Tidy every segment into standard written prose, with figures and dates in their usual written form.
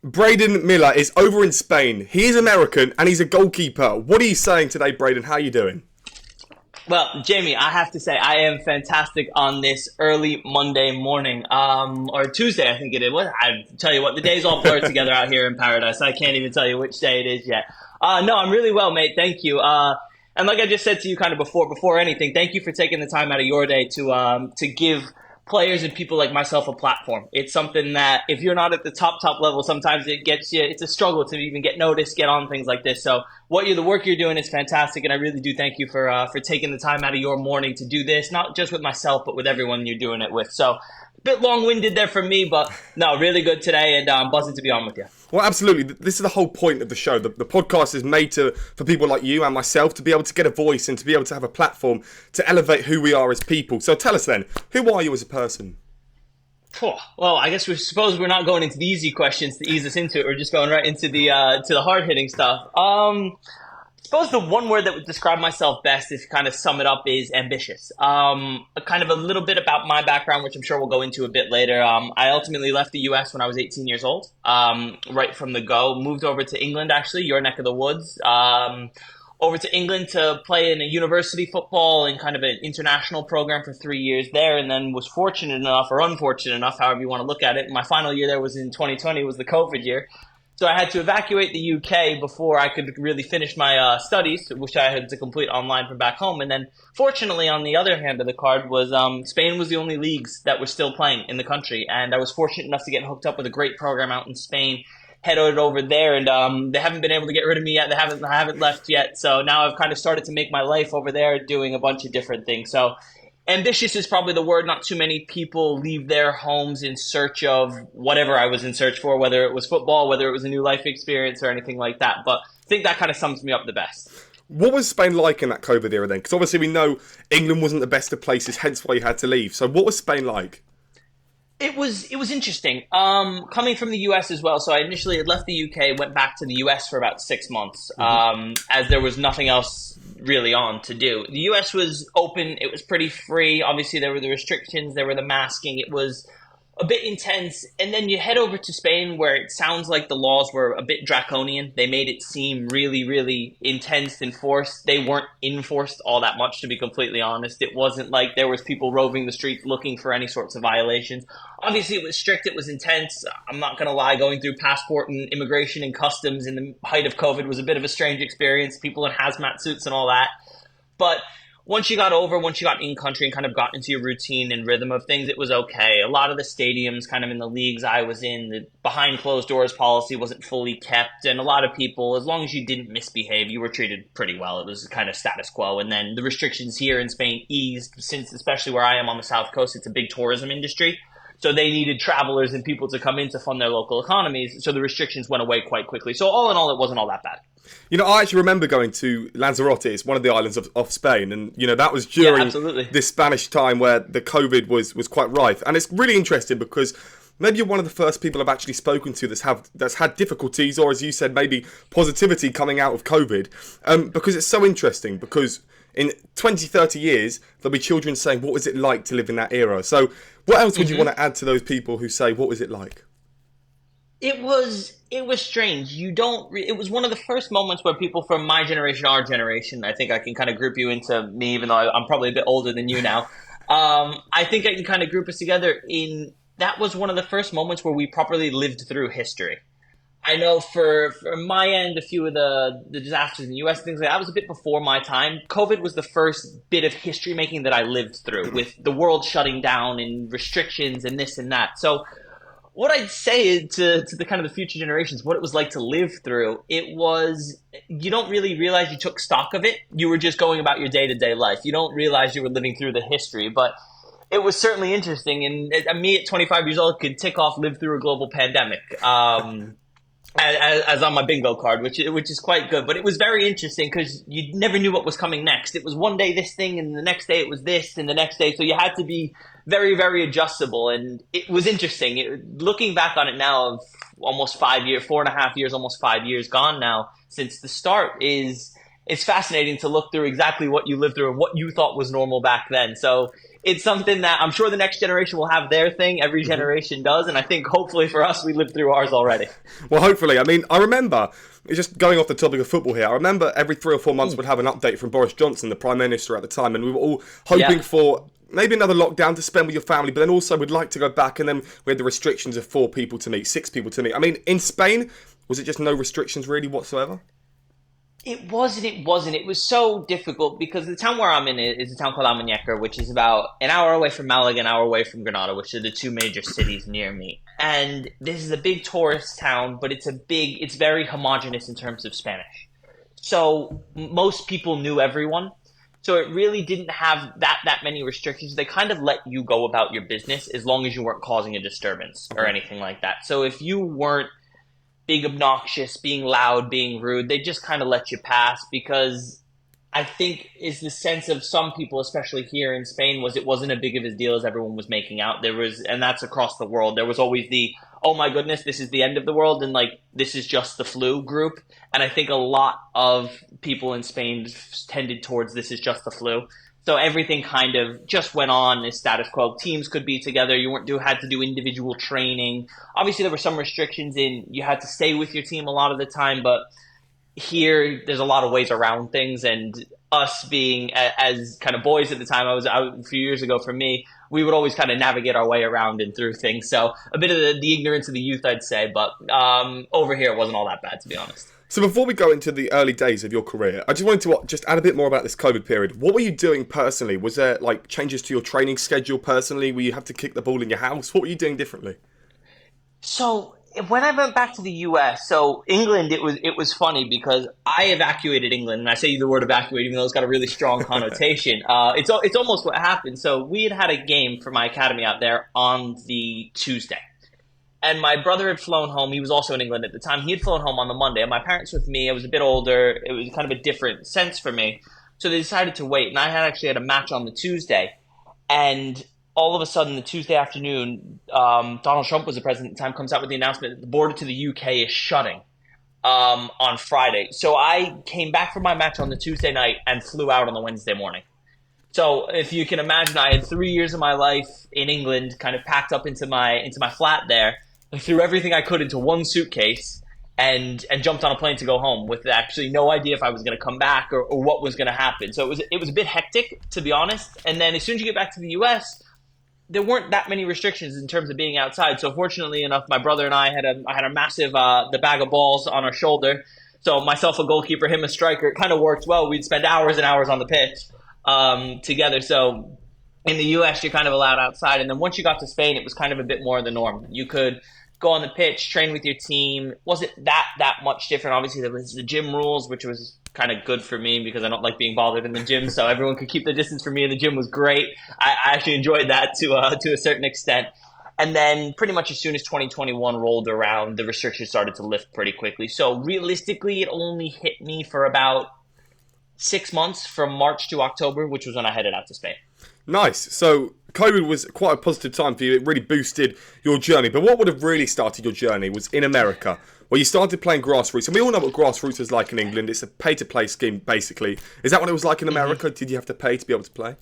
Braden Miller is over in Spain. He is American and he's a goalkeeper. What are you saying today, Braden? How are you doing? Well, Jamie, I have to say I am fantastic on this early Monday morning, or Tuesday, I think it is. What I tell you what, the days all blur together out here in paradise. I can't even tell you which day it is yet. No, I'm really well, mate. Thank you. And like I just said to you, kind of before anything, thank you for taking the time out of your day to give players and people like myself a platform. It's something that if you're not at the top level, sometimes it gets you. It's a struggle to even get noticed, get on things like this. So the work you're doing is fantastic, and I really do thank you for taking the time out of your morning to do this, not just with myself, but with everyone you're doing it with. So a bit long-winded there for me, but no, really good today, and I'm buzzing to be on with you. Well, absolutely. This is the whole point of the show. The podcast is made for people like you and myself to be able to get a voice and to be able to have a platform to elevate who we are as people. So tell us then, who are you as a person? Well, I guess we suppose we're not going into the easy questions to ease us into it. We're just going right into the hard-hitting stuff. I suppose the one word that would describe myself best, if you kind of sum it up, is ambitious. Kind of a little bit about my background, which I'm sure we'll go into a bit later. I ultimately left the US when I was 18 years old, right from the go. Moved over to England, actually, your neck of the woods. Over to England to play in a university football and kind of an international program for 3 years there, and then was fortunate enough, or unfortunate enough, however you want to look at it. My final year there was in 2020, was the COVID year. So I had to evacuate the UK before I could really finish my studies, which I had to complete online from back home. And then, fortunately, on the other hand of the card was Spain was the only leagues that were still playing in the country. And I was fortunate enough to get hooked up with a great program out in Spain, headed over there, and they haven't been able to get rid of me yet. I haven't left yet. So now I've kind of started to make my life over there doing a bunch of different things. So ambitious is probably the word. Not too many people leave their homes in search of whatever I was in search for, whether it was football, whether it was a new life experience or anything like that. But I think that kind of sums me up the best. What was Spain like in that COVID era then? Because obviously we know England wasn't the best of places, hence why you had to leave. So what was Spain like? It was interesting. Coming from the US as well. So I initially had left the UK, went back to the US for about 6 months, as there was nothing else really on to do. The US was open. It was pretty free. Obviously, there were the restrictions. There were the masking. It was a bit intense. And then you head over to Spain, where it sounds like the laws were a bit draconian. They made it seem really, really intense and forced. They weren't enforced all that much, to be completely honest. It wasn't like there was people roving the streets looking for any sorts of violations. Obviously, it was strict. It was intense. I'm not going to lie. Going through passport and immigration and customs in the height of COVID was a bit of a strange experience. People in hazmat suits and all that. But once you got in country and kind of got into your routine and rhythm of things, it was okay. A lot of the stadiums kind of in the leagues I was in, the behind closed doors policy wasn't fully kept. And a lot of people, as long as you didn't misbehave, you were treated pretty well. It was kind of status quo. And then the restrictions here in Spain eased, since especially where I am on the South Coast, it's a big tourism industry. So they needed travelers and people to come in to fund their local economies. So the restrictions went away quite quickly. So all in all, it wasn't all that bad. You know, I actually remember going to Lanzarote. It's one of the islands of Spain. And, you know, that was during this Spanish time where the COVID was quite rife. And it's really interesting because maybe you're one of the first people I've actually spoken to that's had difficulties, or as you said, maybe positivity coming out of COVID. Because it's so interesting, because in 20, 30 years, there'll be children saying, what was it like to live in that era? So what else would you want to add to those people who say, what was it like? It was strange. It was one of the first moments where people from my generation, our generation, I think I can kind of group you into me, even though I'm probably a bit older than you now. I think I can kind of group us together that was one of the first moments where we properly lived through history. I know for my end, a few of the disasters in the US, things like that was a bit before my time. COVID was the first bit of history making that I lived through, with the world shutting down and restrictions and this and that. So what I'd say to the kind of the future generations, what it was like to live through, it was, you don't really realize you took stock of it. You were just going about your day-to-day life. You don't realize you were living through the history, but it was certainly interesting. And me at 25 years old could tick off live through a global pandemic. As on my bingo card, which is quite good. But it was very interesting because you never knew what was coming next. It was one day this thing, and the next day it was this, and the next day. So you had to be very, very adjustable. And it was interesting. Looking back on it now, of almost 5 years, 4.5 years, almost 5 years gone now since the start, it's fascinating to look through exactly what you lived through and what you thought was normal back then. So it's something that I'm sure the next generation will have their thing. Every generation does. And I think hopefully for us, we lived through ours already. Well, hopefully. I mean, I remember, just going off the topic of football here, I remember every 3 or 4 months we'd have an update from Boris Johnson, the Prime Minister at the time, and we were all hoping for maybe another lockdown to spend with your family, but then also we'd like to go back, and then we had the restrictions of 4 people to meet, 6 people to meet. I mean, in Spain, was it just no restrictions really whatsoever? It wasn't. It wasn't. It was so difficult because the town where I'm in is a town called Almuñécar, which is about an hour away from Malaga, an hour away from Granada, which are the 2 major cities near me. And this is a big tourist town, but it's very homogenous in terms of Spanish. So most people knew everyone. So it really didn't have that many restrictions. They kind of let you go about your business as long as you weren't causing a disturbance or anything like that. So if you weren't being obnoxious, being loud, being rude, they just kind of let you pass, because I think is the sense of some people, especially here in Spain, was it wasn't as big of a deal as everyone was making out. There was, and that's across the world, there was always the, oh my goodness, this is the end of the world, and like, this is just the flu group. And I think a lot of people in Spain tended towards this is just the flu. So everything kind of just went on as status quo. Teams could be together. You had to do individual training. Obviously, there were some restrictions in you had to stay with your team a lot of the time. But here, there's a lot of ways around things. And us being as kind of boys at the time, I was out a few years ago for me, we would always kind of navigate our way around and through things. So a bit of the ignorance of the youth, I'd say. But over here, it wasn't all that bad, to be honest. So before we go into the early days of your career, I just wanted to just add a bit more about this COVID period. What were you doing personally? Was there like changes to your training schedule personally? Were you have to kick the ball in your house? What were you doing differently? So when I went back to the U.S., so England, it was funny because I evacuated England, and I say the word evacuate even though it's got a really strong connotation. It's almost what happened. So we had a game for my academy out there on the Tuesday. And my brother had flown home. He was also in England at the time. He had flown home on the Monday. And my parents with me. I was a bit older. It was kind of a different sense for me. So they decided to wait. And I had actually had a match on the Tuesday. And all of a sudden, the Tuesday afternoon, Donald Trump was the president at the time, comes out with the announcement that the border to the UK is shutting on Friday. So I came back from my match on the Tuesday night and flew out on the Wednesday morning. So if you can imagine, I had 3 years of my life in England kind of packed up into my flat there. I threw everything I could into one suitcase and jumped on a plane to go home with actually no idea if I was going to come back or what was going to happen. So it was a bit hectic, to be honest. And then as soon as you get back to the U.S., there weren't that many restrictions in terms of being outside. So fortunately enough, my brother and I had a massive the bag of balls on our shoulder. So myself a goalkeeper, him a striker. It kind of worked well. We'd spend hours and hours on the pitch together. So in the U.S., you're kind of allowed outside. And then once you got to Spain, it was kind of a bit more the norm. You could go on the pitch, train with your team. Wasn't that much different. Obviously, there was the gym rules, which was kind of good for me because I don't like being bothered in the gym. So everyone could keep the distance from me in the gym was great. I actually enjoyed that to a certain extent. And then pretty much as soon as 2021 rolled around, the restrictions started to lift pretty quickly. So realistically, it only hit me for about 6 months from March to October, which was when I headed out to Spain. Nice. So COVID was quite a positive time for you. It really boosted your journey. But what would have really started your journey was in America, where you started playing grassroots. And we all know what grassroots is like in England. It's a pay-to-play scheme, basically. Is that what it was like in America? Mm-hmm. Did you have to pay to be able to play?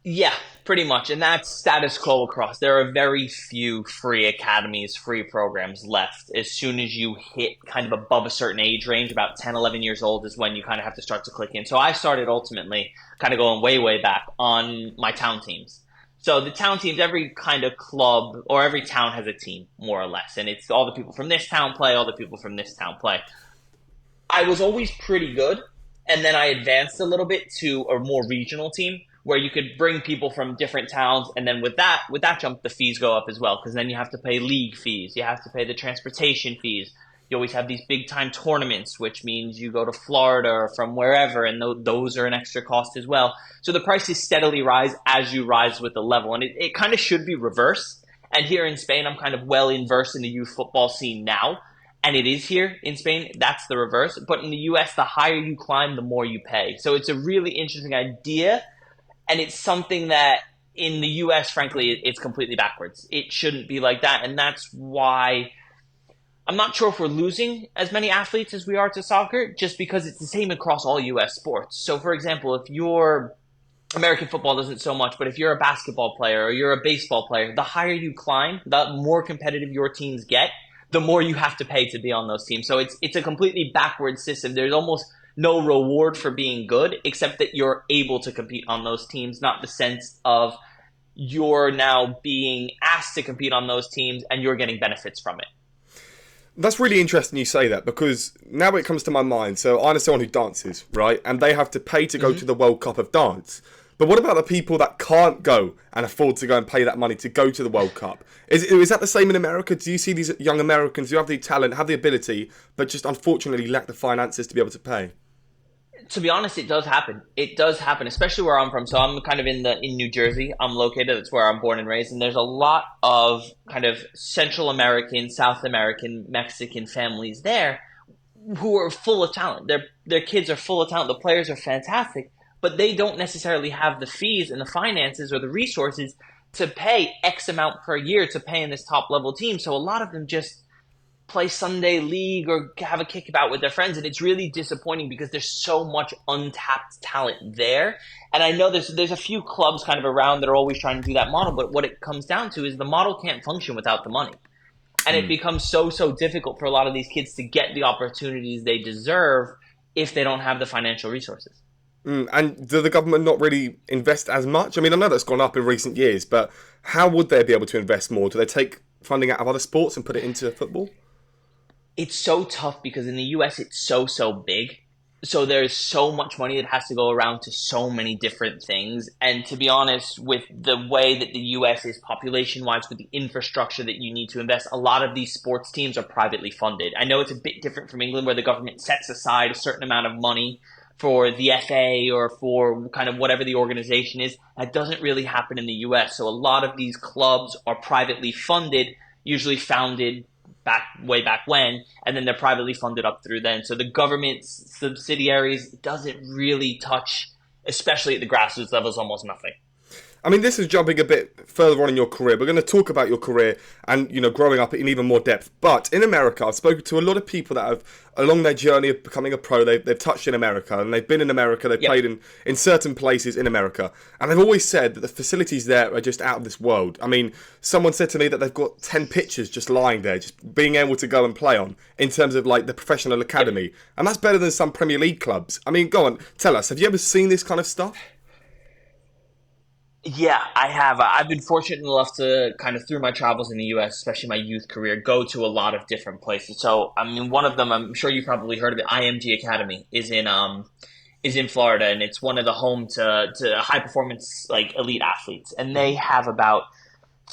Yeah, pretty much. And that's status quo across. There are very few free academies, free programs left. As soon as you hit kind of above a certain age range, about 10, 11 years old is when you kind of have to start to click in. So I started ultimately kind of going way, way back on my town teams. So the town teams, every kind of club or every town has a team, more or less. And it's all the people from this town play, all the people from this town play. I was always pretty good. And then I advanced a little bit to a more regional team, where you could bring people from different towns. And then with that jump, the fees go up as well, because then you have to pay league fees. You have to pay the transportation fees. You always have these big time tournaments, which means you go to Florida or from wherever, and those are an extra cost as well. So the prices steadily rise as you rise with the level. And it kind of should be reversed. And here in Spain, I'm kind of well versed in the youth football scene now. And it is here in Spain. That's the reverse. But in the US, the higher you climb, the more you pay. So it's a really interesting idea. And it's something that in the US, frankly, it's completely backwards. It shouldn't be like that. And that's why I'm not sure if we're losing as many athletes as we are to soccer, just because it's the same across all U.S. sports. So, for example, if you're American football doesn't so much, but if you're a basketball player or you're a baseball player, the higher you climb, the more competitive your teams get, the more you have to pay to be on those teams. So it's a completely backward system. There's almost no reward for being good, except that you're able to compete on those teams, not the sense of you're now being asked to compete on those teams and you're getting benefits from it. That's really interesting you say that, because now it comes to my mind. So I know someone who dances, right? And they have to pay to go to the World Cup of Dance. But what about the people that can't go and afford to go and pay that money to go to the World Cup? Is that the same in America? Do you see these young Americans who have the talent, have the ability, but just unfortunately lack the finances to be able to pay? To be honest, it does happen. It does happen, especially where I'm from. So I'm kind of in New Jersey. I'm located. That's where I'm born and raised. And there's a lot of kind of Central American, South American, Mexican families there who are full of talent. Their kids are full of talent. The players are fantastic, but they don't necessarily have the fees and the finances or the resources to pay X amount per year to pay in this top level team. So a lot of them just play Sunday league or have a kickabout with their friends, and it's really disappointing because there's so much untapped talent there. And I know there's a few clubs kind of around that are always trying to do that model, but what it comes down to is the model can't function without the money. And it becomes so difficult for a lot of these kids to get the opportunities they deserve if they don't have the financial resources. And do the government not really invest as much? I mean, I know that's gone up in recent years, but how would they be able to invest more? Do they take funding out of other sports and put it into football? It's so tough because in the US it's so big. So there's so much money that has to go around to so many different things. And to be honest, with the way that the US is population-wise, with the infrastructure that you need to invest, a lot of these sports teams are privately funded. I know it's a bit different from England, where the government sets aside a certain amount of money for the FA or for kind of whatever the organization is. That doesn't really happen in the US. So a lot of these clubs are privately funded, usually founded way back when, and then they're privately funded up through then. So the government's subsidiaries doesn't really touch, especially at the grassroots levels, almost nothing. I mean, this is jumping a bit further on in your career. We're going to talk about your career and, growing up in even more depth. But in America, I've spoken to a lot of people that have, along their journey of becoming a pro, they've touched in America, and they've been in America, they've played in certain places in America. And they've always said that the facilities there are just out of this world. I mean, someone said to me that they've got 10 pitches just lying there, just being able to go and play on, in terms of like the professional academy. And that's better than some Premier League clubs. I mean, go on, tell us, have you ever seen this kind of stuff? Yeah, I have. I've been fortunate enough to kind of through my travels in the U.S., especially my youth career, go to a lot of different places. So, I mean, one of them, I'm sure you've probably heard of it. IMG Academy is in Florida, and it's one of the home to high performance like elite athletes, and they have about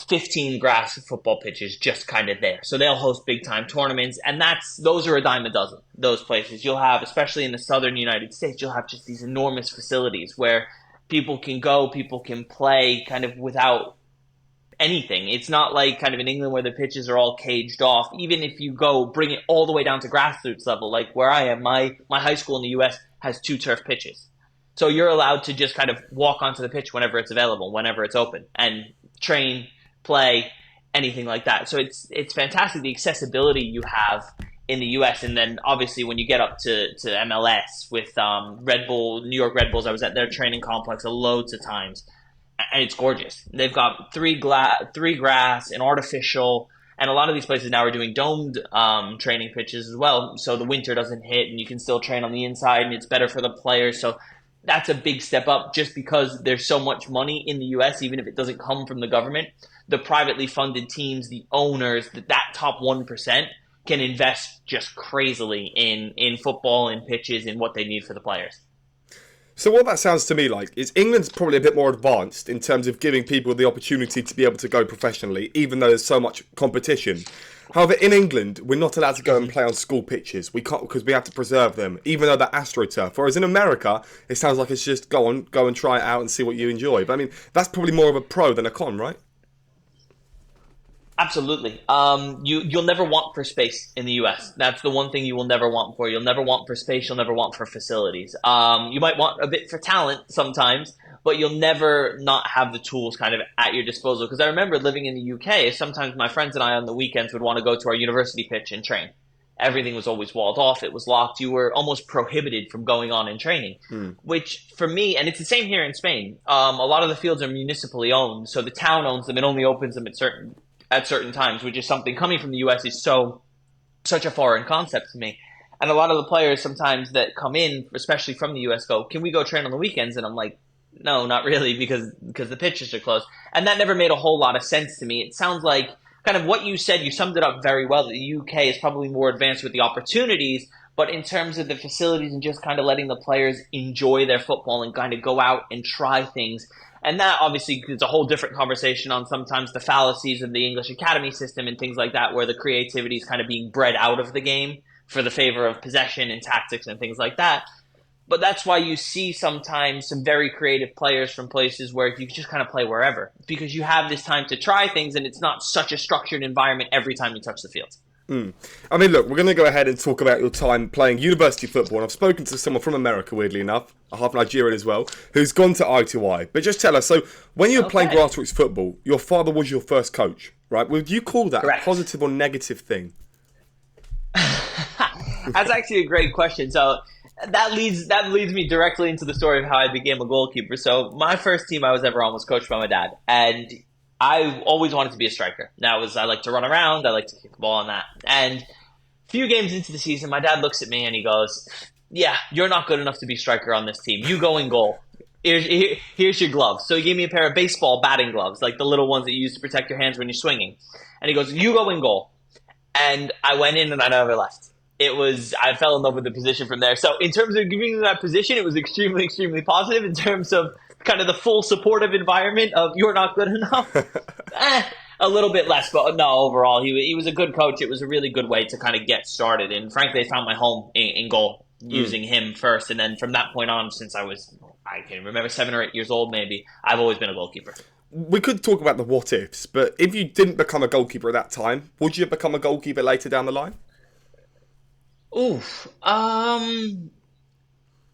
15 grass football pitches just kind of there. So they'll host big time tournaments, and those are a dime a dozen. Those places you'll have, especially in the southern United States, you'll have just these enormous facilities where people can go, people can play kind of without anything. It's not like kind of in England where the pitches are all caged off. Even if you go bring it all the way down to grassroots level, like where I am, my high school in the US has 2 turf pitches. So you're allowed to just kind of walk onto the pitch whenever it's available, whenever it's open, and train, play, anything like that. So it's fantastic, the accessibility you have in the U.S. And then obviously when you get up to MLS with Red Bull, New York Red Bulls, I was at their training complex loads of times, and it's gorgeous. They've got three grass, and artificial, and a lot of these places now are doing domed training pitches as well, so the winter doesn't hit and you can still train on the inside, and it's better for the players. So that's a big step up, just because there's so much money in the U.S., even if it doesn't come from the government. The privately funded teams, the owners, that top 1%, can invest just crazily in football, in pitches, in what they need for the players. So what that sounds to me like is England's probably a bit more advanced in terms of giving people the opportunity to be able to go professionally, even though there's so much competition. However, in England, we're not allowed to go and play on school pitches. We can't, because we have to preserve them, even though they're AstroTurf. Whereas in America, it sounds like it's just go and try it out and see what you enjoy. But I mean, that's probably more of a pro than a con, right? Absolutely. You'll never want for space in the U.S. That's the one thing you will never want for. You'll never want for space. You'll never want for facilities. You might want a bit for talent sometimes, but you'll never not have the tools kind of at your disposal. Because I remember living in the UK, sometimes my friends and I on the weekends would want to go to our university pitch and train. Everything was always walled off. It was locked. You were almost prohibited from going on and training, which for me, and it's the same here in Spain. A lot of the fields are municipally owned, so the town owns them and only opens them at certain times, which is something coming from the US is such a foreign concept to me. And a lot of the players sometimes that come in, especially from the US, go, "Can we go train on the weekends?" And I'm like, "No, not really, because the pitches are closed." And that never made a whole lot of sense to me. It sounds like kind of what you said, you summed it up very well, that the UK is probably more advanced with the opportunities, but in terms of the facilities and just kind of letting the players enjoy their football and kind of go out and try things. And that obviously is a whole different conversation on sometimes the fallacies of the English academy system and things like that, where the creativity is kind of being bred out of the game for the favor of possession and tactics and things like that. But that's why you see sometimes some very creative players from places where you just kind of play wherever, because you have this time to try things and it's not such a structured environment every time you touch the field. I mean, look, we're going to go ahead and talk about your time playing university football. And I've spoken to someone from America, weirdly enough, half Nigerian as well, who's gone to I2I. But just tell us, so when you were playing grassroots football, your father was your first coach, right? Would you call that Correct. a positive or negative thing? That's actually a great question. So that leads me directly into the story of how I became a goalkeeper. So my first team I was ever on was coached by my dad, and I always wanted to be a striker. I like to run around, I like to kick the ball and that. And a few games into the season, my dad looks at me and he goes, "Yeah, you're not good enough to be striker on this team. You go in goal. Here's your gloves." So he gave me a pair of baseball batting gloves, like the little ones that you use to protect your hands when you're swinging. And he goes, "You go in goal." And I went in and I never left. I fell in love with the position from there. So in terms of giving me that position, it was extremely, extremely positive. In terms of kind of the full supportive environment of "you're not good enough," a little bit less. But no, overall, he was a good coach. It was a really good way to kind of get started. And frankly, I found my home in goal using him first. And then from that point on, since I can remember 7 or 8 years old maybe, I've always been a goalkeeper. We could talk about the what ifs, but if you didn't become a goalkeeper at that time, would you have become a goalkeeper later down the line? Oof.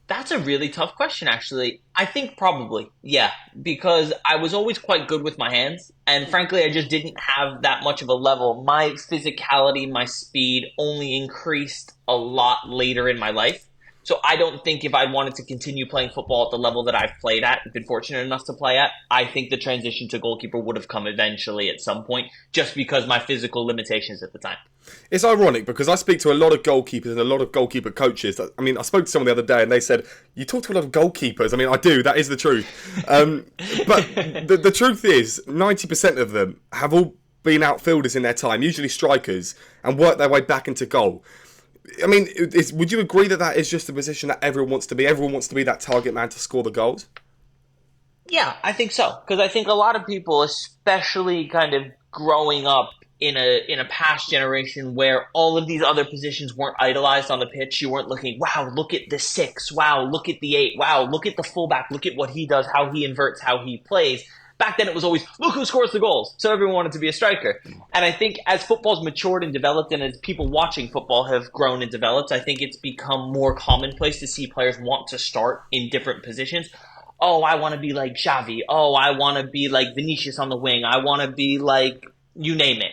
That's a really tough question, actually. I think probably, yeah, because I was always quite good with my hands, and frankly, I just didn't have that much of a level. My physicality, my speed only increased a lot later in my life. So I don't think if I wanted to continue playing football at the level that I've played at, been fortunate enough to play at, I think the transition to goalkeeper would have come eventually at some point, just because my physical limitations at the time. It's ironic because I speak to a lot of goalkeepers and a lot of goalkeeper coaches. I mean, I spoke to someone the other day and they said, "You talk to a lot of goalkeepers." I mean, I do. That is the truth. But the truth is, 90% of them have all been outfielders in their time, usually strikers, and worked their way back into goal. I mean, would you agree that is just the position that everyone wants to be? Everyone wants to be that target man to score the goals? Yeah, I think so. Because I think a lot of people, especially kind of growing up in a past generation where all of these other positions weren't idolized on the pitch, you weren't looking, "Wow, look at the 6. Wow, look at the 8. Wow, look at the fullback. Look at what he does, how he inverts, how he plays." Back then it was always, "Look who scores the goals." So everyone wanted to be a striker. And I think as football's matured and developed, and as people watching football have grown and developed, I think it's become more commonplace to see players want to start in different positions. "Oh, I want to be like Xavi. Oh, I want to be like Vinicius on the wing. I want to be like," you name it.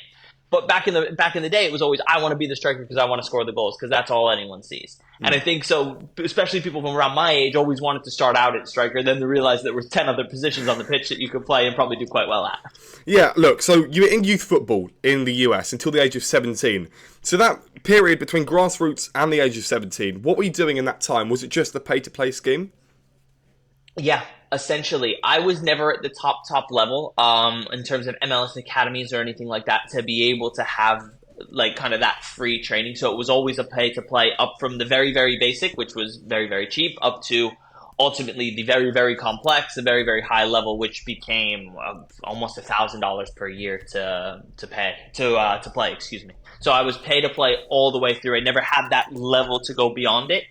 But back in the day, it was always, "I want to be the striker because I want to score the goals," because that's all anyone sees. And I think so, especially people from around my age always wanted to start out at striker, then they realized there were 10 other positions on the pitch that you could play and probably do quite well at. Yeah, look, so you were in youth football in the US until the age of 17. So that period between grassroots and the age of 17, what were you doing in that time? Was it just the pay-to-play scheme? Yeah, essentially. I was never at the top level in terms of MLS academies or anything like that to be able to have like kind of that free training. So it was always a pay to play, up from the very, very basic, which was very, very cheap, up to ultimately the very, very complex, the very, very high level, which became almost $1,000 per year to play. Excuse me. So I was pay to play all the way through. I never had that level to go beyond it,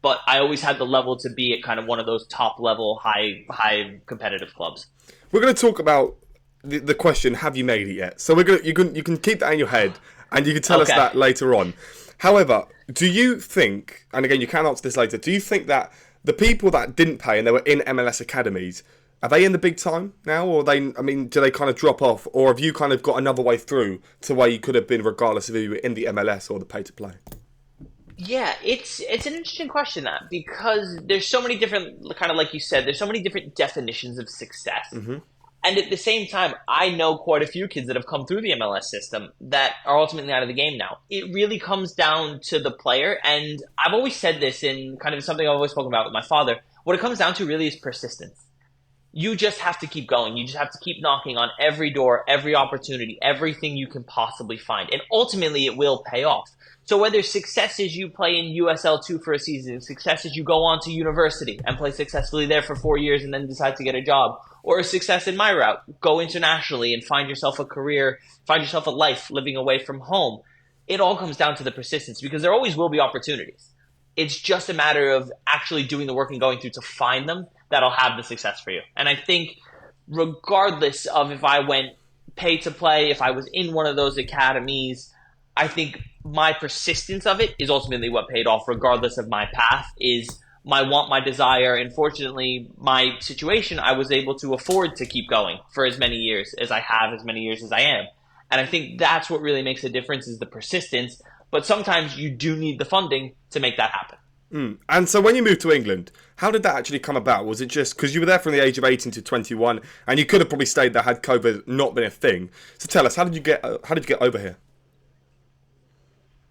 but I always had the level to be at kind of one of those top level, high competitive clubs. We're going to talk about the question, have you made it yet? So you can keep that in your head, and you can tell us Okay. that later on. However, do you think, and again, you can answer this later, do you think that the people that didn't pay and they were in MLS academies, are they in the big time now, or do they kind of drop off, or have you kind of got another way through to where you could have been regardless of if you were in the MLS or the pay to play? Yeah, it's an interesting question, that, because there's so many different, kind of like you said, there's so many different definitions of success. Mm-hmm. And at the same time, I know quite a few kids that have come through the MLS system that are ultimately out of the game now. It really comes down to the player, and I've always said this in kind of something I've always spoken about with my father. What it comes down to really is persistence. You just have to keep going. You just have to keep knocking on every door, every opportunity, everything you can possibly find. And ultimately, it will pay off. So whether success is you play in USL 2 for a season, success is you go on to university and play successfully there for 4 years and then decide to get a job, or a success in my route, go internationally and find yourself a career, find yourself a life living away from home. It all comes down to the persistence, because there always will be opportunities. It's just a matter of actually doing the work and going through to find them that'll have the success for you. And I think regardless of if I went pay to play, if I was in one of those academies, I think my persistence of it is ultimately what paid off, regardless of my path, is my want, my desire. And fortunately, my situation, I was able to afford to keep going for as many years as I have, as many years as I am. And I think that's what really makes a difference, is the persistence. But sometimes you do need the funding to make that happen. And so when you moved to England, how did that actually come about? Was it just because you were there from the age of 18 to 21, and you could have probably stayed there had COVID not been a thing? So tell us, how did you get over here?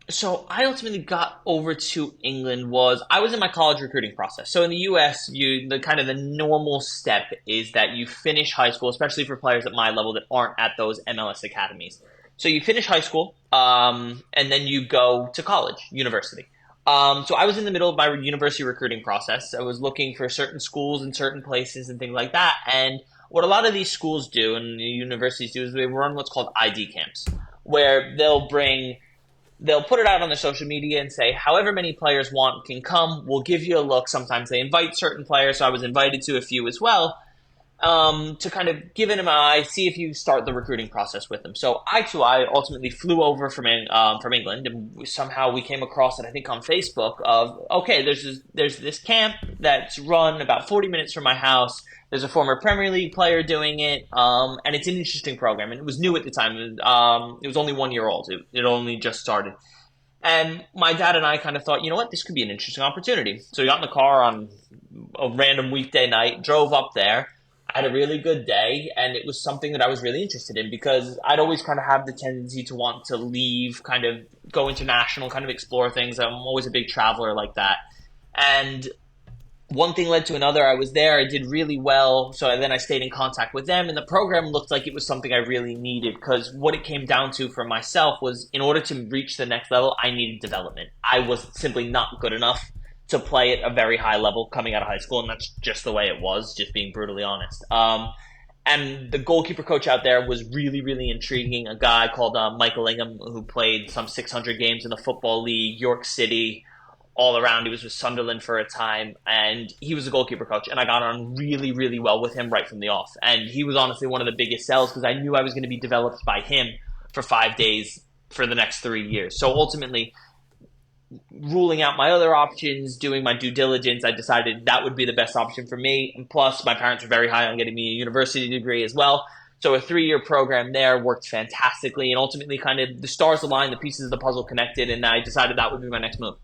So I ultimately got over to England I was in my college recruiting process. So in the US, the normal step is that you finish high school, especially for players at my level that aren't at those MLS academies. So you finish high school, and then you go to college, university. So I was in the middle of my university recruiting process. I was looking for certain schools in certain places and things like that. And what a lot of these schools do and the universities do is they run what's called ID camps, where they'll put it out on their social media and say, however many players want can come, we'll give you a look. Sometimes they invite certain players, so I was invited to a few as well, to kind of give it an eye, see if you start the recruiting process with them. So I ultimately flew over from England, and somehow we came across it, I think, on Facebook of, okay, there's this camp that's run about 40 minutes from my house. There's a former Premier League player doing it, and it's an interesting program. And it was new at the time. It was only 1 year old. It only just started. And my dad and I kind of thought, you know what, this could be an interesting opportunity. So we got in the car on a random weekday night, drove up there. I had a really good day, and it was something that I was really interested in, because I'd always kind of have the tendency to want to leave, kind of go international, kind of explore things. I'm always a big traveler like that. And one thing led to another. I was there. I did really well. So then I stayed in contact with them, and the program looked like it was something I really needed, because what it came down to for myself was, in order to reach the next level, I needed development. I was simply not good enough to play at a very high level coming out of high school, and that's just the way it was, just being brutally honest. And the goalkeeper coach out there was really, really intriguing, a guy called Michael Ingham, who played some 600 games in the Football League, York City, all around. He was with Sunderland for a time, and he was a goalkeeper coach, and I got on really, really well with him right from the off. And he was honestly one of the biggest sells, because I knew I was going to be developed by him for 5 days for the next 3 years. So ultimately, ruling out my other options, doing my due diligence, I decided that would be the best option for me. And plus, my parents were very high on getting me a university degree as well. So a 3-year program there worked fantastically, and ultimately kind of the stars aligned, the pieces of the puzzle connected, and I decided that would be my next move.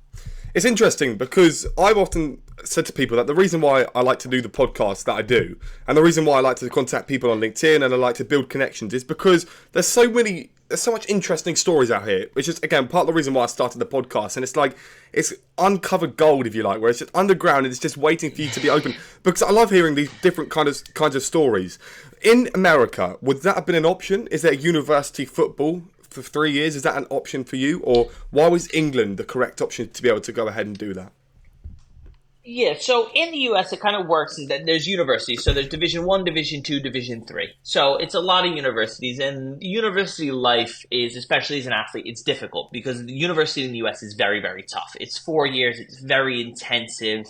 It's interesting, because I've often said to people that the reason why I like to do the podcast that I do, and the reason why I like to contact people on LinkedIn and I like to build connections, is because there's so much interesting stories out here, which is, again, part of the reason why I started the podcast. And it's like, it's uncovered gold, if you like, where it's just underground and it's just waiting for you to be open. Because I love hearing these different kinds of stories. In America, would that have been an option? Is there university football for 3 years? Is that an option for you? Or why was England the correct option to be able to go ahead and do that? Yeah, so in the U.S., it kind of works is that there's universities. So there's Division 1, Division 2, Division 3. So it's a lot of universities. And university life is, especially as an athlete, it's difficult, because the university in the U.S. is very, very tough. It's 4 years. It's very intensive.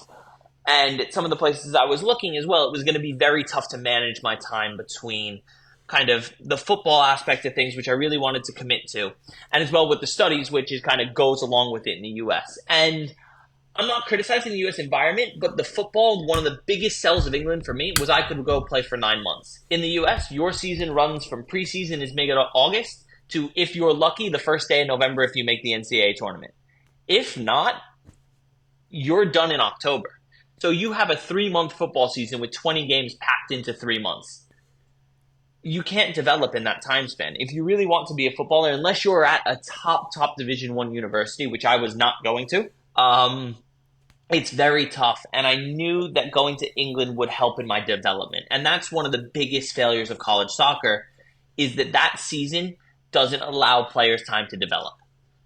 And at some of the places I was looking as well, it was going to be very tough to manage my time between kind of the football aspect of things, which I really wanted to commit to, and as well with the studies, which is kind of goes along with it in the US. And I'm not criticizing the US environment, but the football, one of the biggest sells of England for me was I could go play for 9 months. In the US, your season runs from preseason is mid August to, if you're lucky, the first day of November if you make the NCAA tournament. If not, you're done in October. So you have a 3-month football season with 20 games packed into 3 months. You can't develop in that time span. If you really want to be a footballer, unless you're at a top Division I university, which I was not going to, it's very tough. And I knew that going to England would help in my development. And that's one of the biggest failures of college soccer, is that season doesn't allow players time to develop.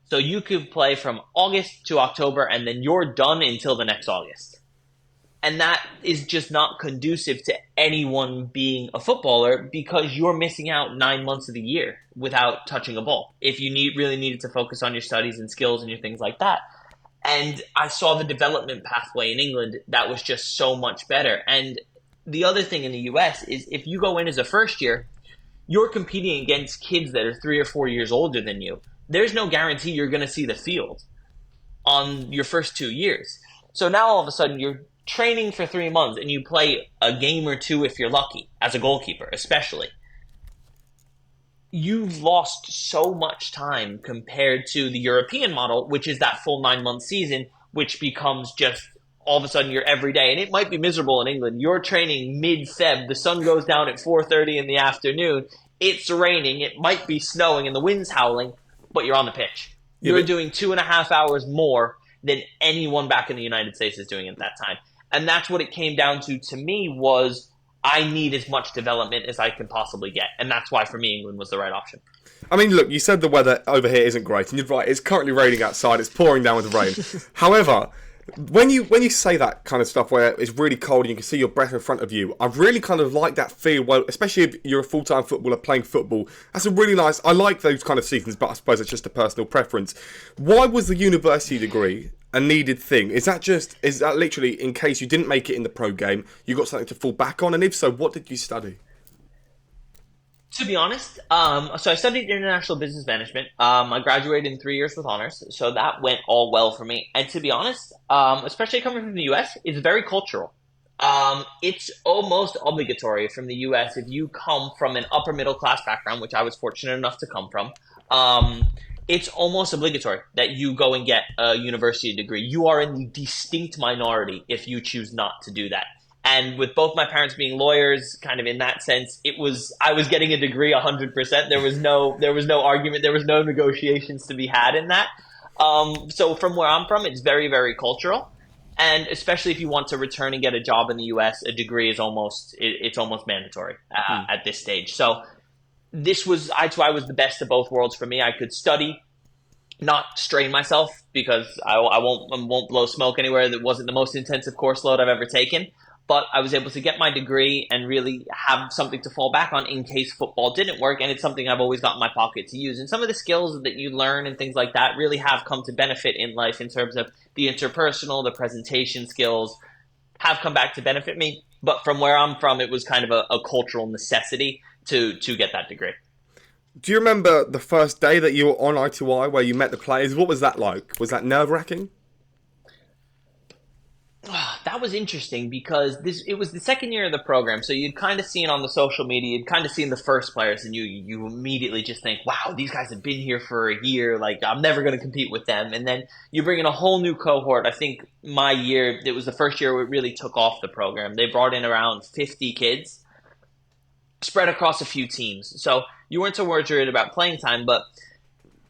So you could play from August to October, and then you're done until the next August. And that is just not conducive to anyone being a footballer, because you're missing out 9 months of the year without touching a ball if you really needed to focus on your studies and skills and your things like that. And I saw the development pathway in England that was just so much better. And the other thing in the US is if you go in as a first year, you're competing against kids that are 3 or 4 years older than you. There's no guarantee you're going to see the field on your first 2 years. So now all of a sudden you're training for 3 months and you play a game or two if you're lucky, as a goalkeeper especially. You've lost so much time compared to the European model, which is that full 9-month season, which becomes just all of a sudden you're every day. And it might be miserable in England. You're training mid-Feb. The sun goes down at 4:30 in the afternoon. It's raining. It might be snowing and the wind's howling, but you're on the pitch. You're doing 2.5 hours more than anyone back in the United States is doing at that time. And that's what it came down to me, was I need as much development as I can possibly get. And that's why, for me, England was the right option. I mean, look, you said the weather over here isn't great, and you're right, it's currently raining outside, it's pouring down with rain. However, when you say that kind of stuff where it's really cold and you can see your breath in front of you, I really kind of like that feel, well, especially if you're a full-time footballer playing football. That's a really nice, I like those kind of seasons, but I suppose it's just a personal preference. Why was the university degree a needed thing? Is that literally in case you didn't make it in the pro game, you got something to fall back on? And if so, what did you study? To be honest, so I studied international business management. I graduated in 3 years with honors, so that went all well for me. And to be honest, especially coming from the US, it's very cultural. It's almost obligatory from the US if you come from an upper middle class background, which I was fortunate enough to come from. It's almost obligatory that you go and get a university degree. You are in the distinct minority if you choose not to do that. And with both my parents being lawyers, kind of in that sense, I was getting a degree 100%. There was no argument. There was no negotiations to be had in that. So from where I'm from, it's very, very cultural. And especially if you want to return and get a job in the US, a degree is almost mandatory at this stage. So that's why it was the best of both worlds for me. I could study, not strain myself, because I won't blow smoke anywhere. That wasn't the most intensive course load I've ever taken. But I was able to get my degree and really have something to fall back on in case football didn't work. And it's something I've always got in my pocket to use. And some of the skills that you learn and things like that really have come to benefit in life in terms of the interpersonal, the presentation skills have come back to benefit me. But from where I'm from, it was kind of a cultural necessity to get that degree. Do you remember the first day that you were on I2I where you met the players? What was that like? Was that nerve-wracking? That was interesting because it was the second year of the program, so you'd kind of seen on the social media, you'd kind of seen the first players, and you immediately just think, wow, these guys have been here for a year, like I'm never going to compete with them. And then you bring in a whole new cohort. I think my year, it was the first year it really took off the program. They brought in around 50 kids, spread across a few teams. So you weren't so worried about playing time, but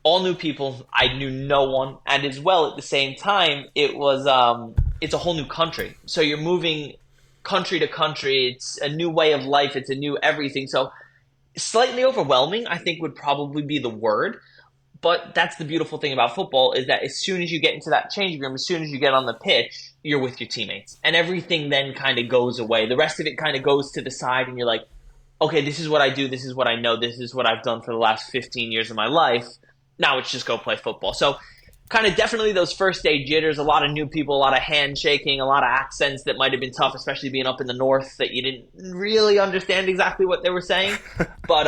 all new people, I knew no one, and as well at the same time, it's a whole new country. So you're moving country to country. It's a new way of life. It's a new everything. So slightly overwhelming, I think, would probably be the word. But that's the beautiful thing about football, is that as soon as you get into that changing room, as soon as you get on the pitch, you're with your teammates. And everything then kind of goes away. The rest of it kind of goes to the side, and you're like, okay, this is what I do. This is what I know. This is what I've done for the last 15 years of my life. Now it's just go play football. So kind of definitely those first day jitters, a lot of new people, a lot of handshaking, a lot of accents that might have been tough, especially being up in the north that you didn't really understand exactly what they were saying. But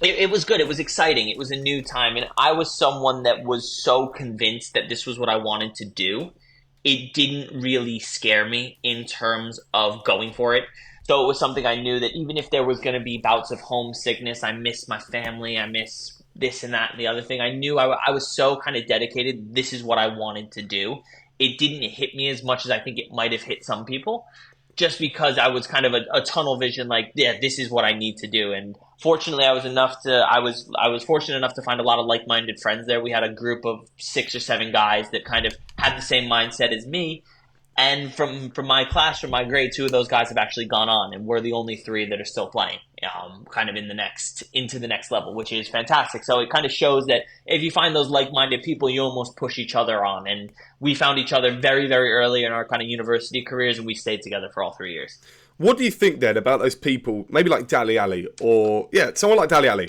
it was good. It was exciting. It was a new time. And I was someone that was so convinced that this was what I wanted to do. It didn't really scare me in terms of going for it. So it was something I knew that even if there was going to be bouts of homesickness, I miss my family, I miss this and that and the other thing, I knew I was so kind of dedicated. This is what I wanted to do. It didn't hit me as much as I think it might have hit some people, just because I was kind of a tunnel vision, like, yeah, this is what I need to do. And fortunately, I was fortunate enough to find a lot of like-minded friends there. We had a group of 6 or 7 guys that kind of had the same mindset as me. And from my class, from my grade, 2 of those guys have actually gone on, and we're the only 3 that are still playing, kind of into the next level, which is fantastic. So it kind of shows that if you find those like-minded people, you almost push each other on. And we found each other very, very early in our kind of university careers, and we stayed together for all 3 years. What do you think then about those people, maybe like Dali Ali, or someone like Dali Ali,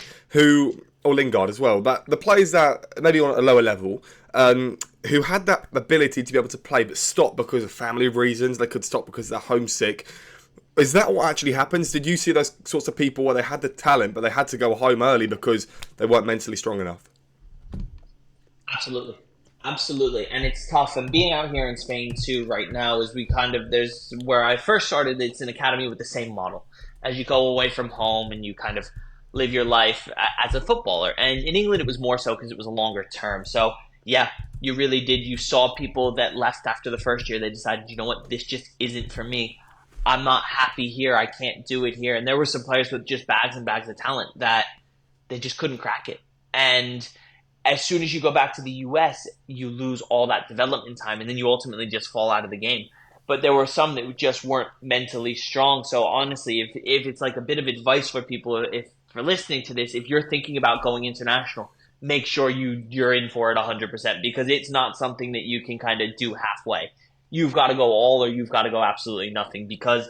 or Lingard as well, but the players that maybe on a lower level, who had that ability to be able to play but stopped because of family reasons, they could stop because they're homesick. Is that what actually happens? Did you see those sorts of people where they had the talent but they had to go home early because they weren't mentally strong enough? Absolutely. And it's tough. And being out here in Spain too right now is there's where I first started, it's an academy with the same model. As you go away from home and you kind of live your life as a footballer. And in England, it was more so because it was a longer term. So yeah, you really did. You saw people that left after the first year. They decided, you know what, this just isn't for me. I'm not happy here. I can't do it here. And there were some players with just bags and bags of talent that they just couldn't crack it. And as soon as you go back to the US, you lose all that development time, and then you ultimately just fall out of the game. But there were some that just weren't mentally strong. So honestly, if it's like a bit of advice for people, if for listening to this, if you're thinking about going international, make sure you're in for it 100%, because it's not something that you can kind of do halfway. You've got to go all, or you've got to go absolutely nothing, because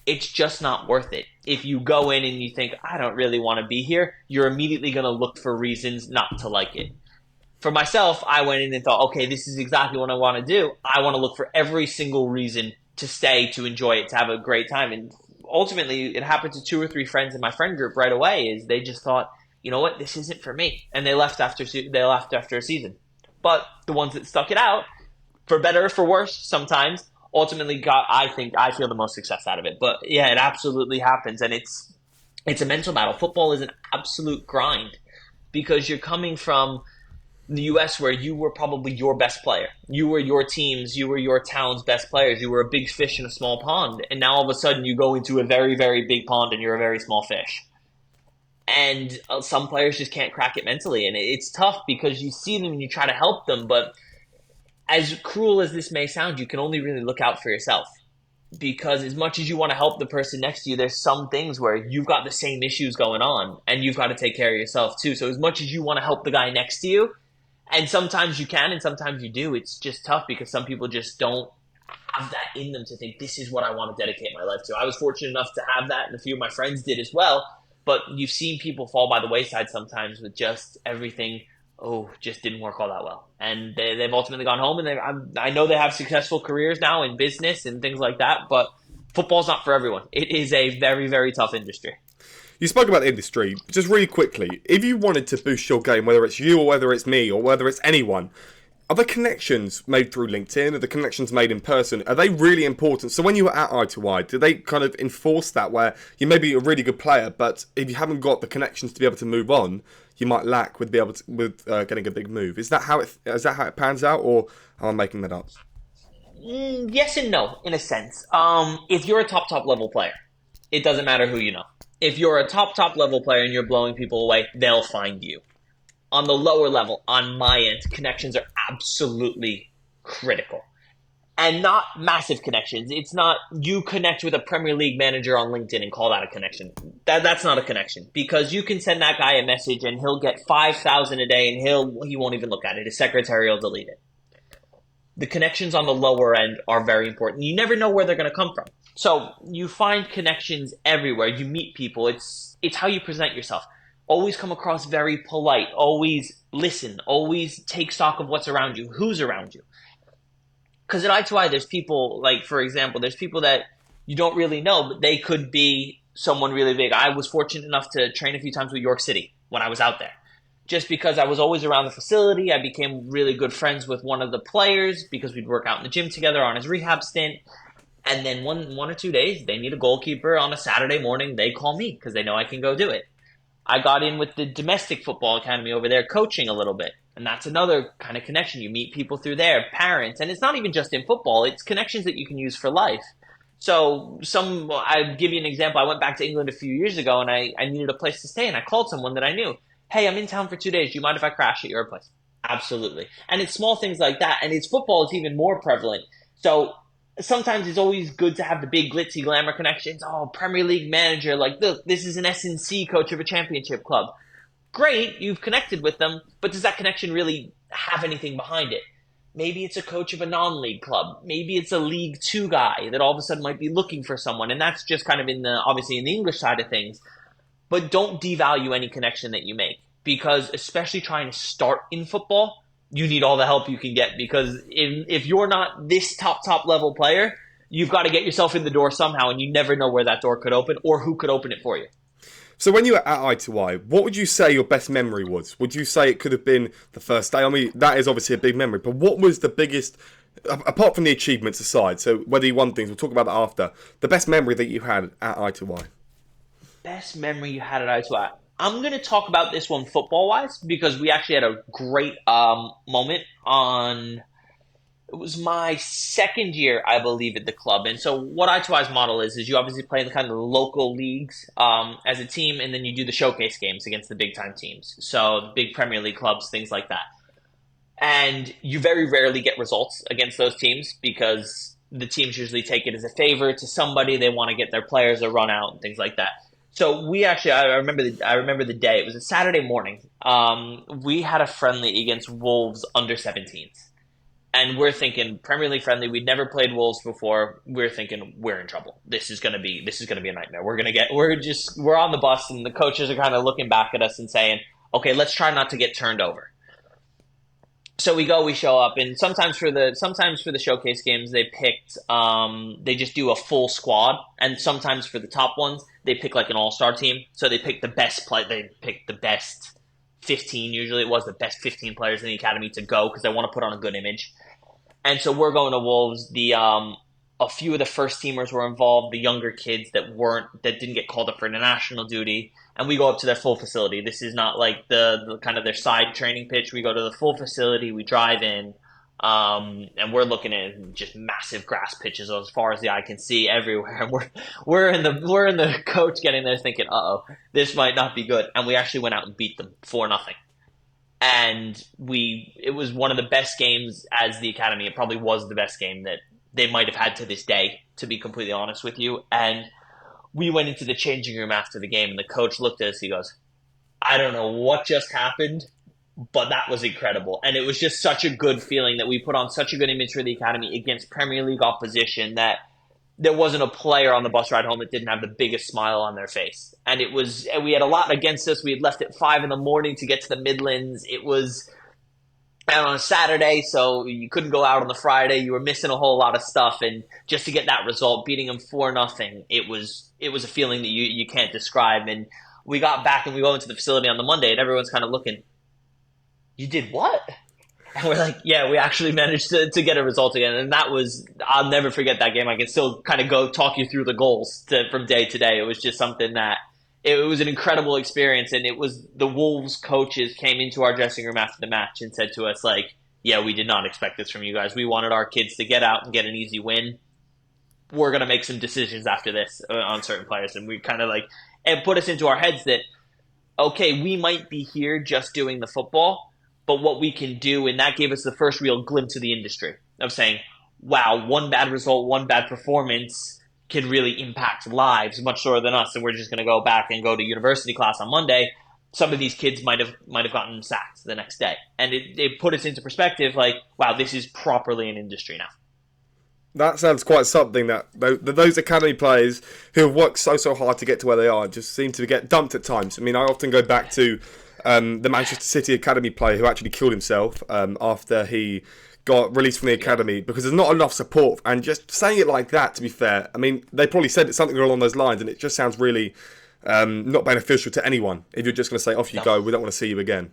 it's just not worth it. If you go in and you think, I don't really want to be here, you're immediately going to look for reasons not to like it. For myself, I went in and thought, okay, this is exactly what I want to do. I want to look for every single reason to stay, to enjoy it, to have a great time. And ultimately, it happened to 2 or 3 friends in my friend group right away, is they just thought, you know what, this isn't for me. And they left after a season. But the ones that stuck it out, for better or for worse, sometimes, ultimately I feel the most success out of it. But yeah, it absolutely happens. And it's a mental battle. Football is an absolute grind, because you're coming from the US, where you were probably your best player. You were your town's best players. You were a big fish in a small pond. And now all of a sudden you go into a very, very big pond and you're a very small fish. And some players just can't crack it mentally. And it's tough, because you see them and you try to help them. But as cruel as this may sound, you can only really look out for yourself. Because as much as you want to help the person next to you, there's some things where you've got the same issues going on and you've got to take care of yourself too. So as much as you want to help the guy next to you, and sometimes you can and sometimes you do, it's just tough, because some people just don't have that in them to think, this is what I want to dedicate my life to. I was fortunate enough to have that, and a few of my friends did as well. But you've seen people fall by the wayside sometimes with just everything, just didn't work all that well. And they've ultimately gone home, and I know they have successful careers now in business and things like that, but football's not for everyone. It is a very, very tough industry. You spoke about the industry. Just really quickly, if you wanted to boost your game, whether it's you or whether it's me or whether it's anyone, are the connections made through LinkedIn? Are the connections made in person? Are they really important? So when you were at Eye to Eye, do they kind of enforce that, where you may be a really good player, but if you haven't got the connections to be able to move on, you might lack with getting a big move? Is that how it pans out, or am I making that up? Yes and no, in a sense. If you're a top level player, it doesn't matter who you know. If you're a top level player and you're blowing people away, they'll find you. On the lower level, on my end, connections are absolutely critical. And not massive connections. It's not you connect with a Premier League manager on LinkedIn and call that a connection. That's not a connection. Because you can send that guy a message and he'll get 5,000 a day and he won't even look at it. His secretary will delete it. The connections on the lower end are very important. You never know where they're going to come from. So you find connections everywhere. You meet people. It's how you present yourself. Always come across very polite. Always listen, always take stock of what's around you, who's around you. Because at I2I, there's people, like, for example, there's people that you don't really know, but they could be someone really big. I was fortunate enough to train a few times with York City when I was out there. Just because I was always around the facility, I became really good friends with one of the players because we'd work out in the gym together on his rehab stint. And then one or 2 days, they need a goalkeeper on a Saturday morning. They call me because they know I can go do it. I got in with the domestic football academy over there coaching a little bit. And that's another kind of connection. You meet people through there, parents. And it's not even just in football. It's connections that you can use for life. So I'll give you an example. I went back to England a few years ago and I needed a place to stay. And I called someone that I knew. Hey, I'm in town for 2 days. Do you mind if I crash at your place? Absolutely. And it's small things like that. And it's football, it's even more prevalent. So sometimes it's always good to have the big glitzy glamour connections. Oh, Premier League manager, like, look, this is an S&C coach of a championship club. Great, you've connected with them, but does that connection really have anything behind it? Maybe it's a coach of a non-league club. Maybe it's a League Two guy that all of a sudden might be looking for someone. And that's just kind of obviously in the English side of things. But don't devalue any connection that you make, because especially trying to start in football, you need all the help you can get, because if you're not this top level player, you've got to get yourself in the door somehow, and you never know where that door could open or who could open it for you. So when you were at I2I, what would you say your best memory was? Would you say it could have been the first day? I mean, that is obviously a big memory, but what was the biggest, apart from the achievements aside, so whether you won things, we'll talk about that after, the best memory that you had at I2I? Best memory you had at I2I? I'm going to talk about this one football-wise because we actually had a great moment it was my second year, I believe, at the club. And so what I2I's model is you obviously play in the kind of local leagues as a team, and then you do the showcase games against the big-time teams. So big Premier League clubs, things like that. And you very rarely get results against those teams because the teams usually take it as a favor to somebody. They want to get their players a run out and things like that. So we actually, I remember the day. It was a Saturday morning. We had a friendly against Wolves under 17s, and we're thinking Premier League friendly. We'd never played Wolves before. We're thinking we're in trouble. This is gonna be a nightmare. We're on the bus, and the coaches are kind of looking back at us and saying, "Okay, let's try not to get turned over." So we show up, and sometimes for the showcase games, they just do a full squad, and sometimes for the top ones, they pick like an all-star team. So they pick the best they pick the best 15. Usually, it was the best 15 players in the academy to go because they want to put on a good image. And so we're going to Wolves. A few of the first teamers were involved, the younger kids that didn't get called up for international duty. And we go up to their full facility. This is not like the kind of their side training pitch. We go to the full facility. We drive in, and we're looking at just massive grass pitches as far as the eye can see everywhere. And we're in the coach getting there thinking, this might not be good. And we actually went out and beat them 4-0. And it was one of the best games as the academy. It probably was the best game that they might have had to this day, to be completely honest with you. And we went into the changing room after the game, and the coach looked at us. He goes, I don't know what just happened, but that was incredible. And it was just such a good feeling that we put on such a good image for the academy against Premier League opposition that there wasn't a player on the bus ride home that didn't have the biggest smile on their face. And we had a lot against us. We had left at 5 a.m. to get to the Midlands. It was out on a Saturday, so you couldn't go out on the Friday. You were missing a whole lot of stuff, and just to get that result, beating them 4-0, it was a feeling that you can't describe. And we got back and we go into the facility on the Monday, and everyone's kind of looking, you did what? And we're like, yeah, we actually managed to get a result again. And I'll never forget that game. I can still kind of go talk you through the goals from day to day. It was just something that it was an incredible experience. And it was the Wolves coaches came into our dressing room after the match and said to us, like, yeah, we did not expect this from you guys. We wanted our kids to get out and get an easy win. We're going to make some decisions after this on certain players. And we kind of it put us into our heads that, okay, we might be here just doing the football, but what we can do, and that gave us the first real glimpse of the industry of saying, wow, one bad result, one bad performance can really impact lives much more than us. And we're just going to go back and go to university class on Monday. Some of these kids might have gotten sacked the next day. And it put us into perspective like, wow, this is properly an industry now. That sounds quite something that those academy players who have worked so hard to get to where they are just seem to get dumped at times. I mean, I often go back to the Manchester City Academy player who actually killed himself after he got released from the academy because there's not enough support. And just saying it like that, to be fair, I mean, they probably said it something along those lines, and it just sounds really not beneficial to anyone if you're just going to say, off you go, we don't want to see you again.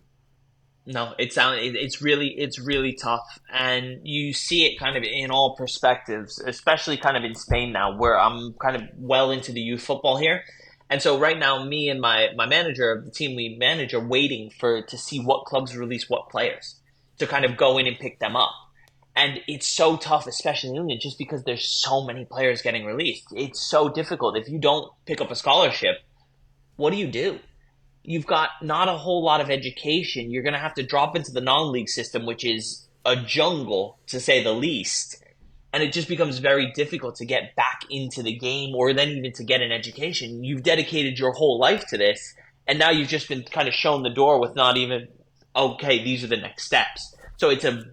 No, it's really tough, and you see it kind of in all perspectives, especially kind of in Spain now, where I'm kind of well into the youth football here, and so right now, me and my manager of the team we manage are waiting to see what clubs release what players to kind of go in and pick them up, and it's so tough, especially in England, just because there's so many players getting released. It's so difficult. If you don't pick up a scholarship, what do? You've got not a whole lot of education. You're going to have to drop into the non-league system, which is a jungle, to say the least. And it just becomes very difficult to get back into the game or then even to get an education. You've dedicated your whole life to this, and now you've just been kind of shown the door with not even, okay, these are the next steps. So and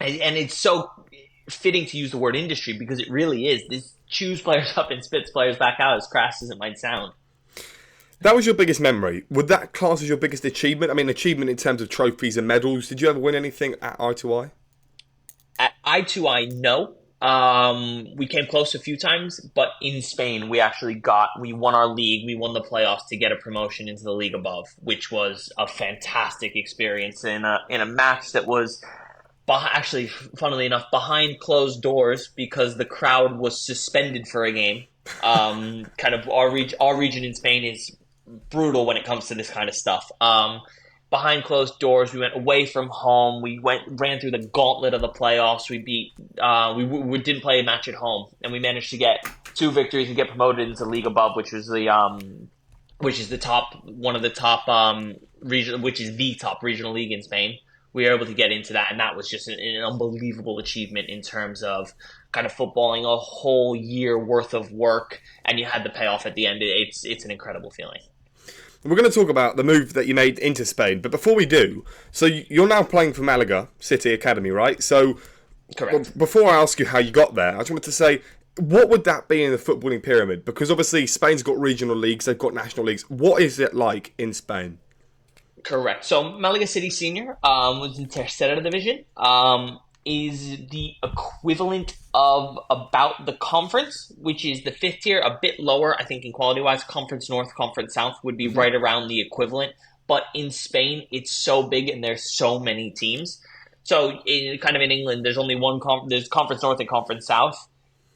it's so fitting to use the word industry because it really is. This chews players up and spits players back out, as crass as it might sound. That was your biggest memory. Would that class as your biggest achievement? I mean, achievement in terms of trophies and medals. Did you ever win anything at I2I? At I2I, no. We came close a few times, but in Spain, we won our league. We won the playoffs to get a promotion into the league above, which was a fantastic experience in a match that was actually, funnily enough, behind closed doors because the crowd was suspended for a game. Kind of our region in Spain is brutal when it comes to this kind of stuff. Behind closed doors, we went away from home. We ran through the gauntlet of the playoffs. We we didn't play a match at home, and we managed to get 2 victories and get promoted into the league above, which is the top regional league in Spain. We were able to get into that, and that was just an unbelievable achievement in terms of kind of footballing a whole year worth of work, and you had the payoff at the end. It's an incredible feeling. We're going to talk about the move that you made into Spain, but before we do, so you're now playing for Malaga City Academy, right? So, correct. Before I ask you how you got there, I just wanted to say, what would that be in the footballing pyramid? Because obviously Spain's got regional leagues, they've got national leagues. What is it like in Spain? Correct. So Malaga City Senior was in Tercera Division. Is the equivalent of about the conference, which is the 5th tier, a bit lower, I think, in quality-wise. Conference North, Conference South would be right around the equivalent. But in Spain, it's so big and there's so many teams. So kind of in England, there's only there's Conference North and Conference South.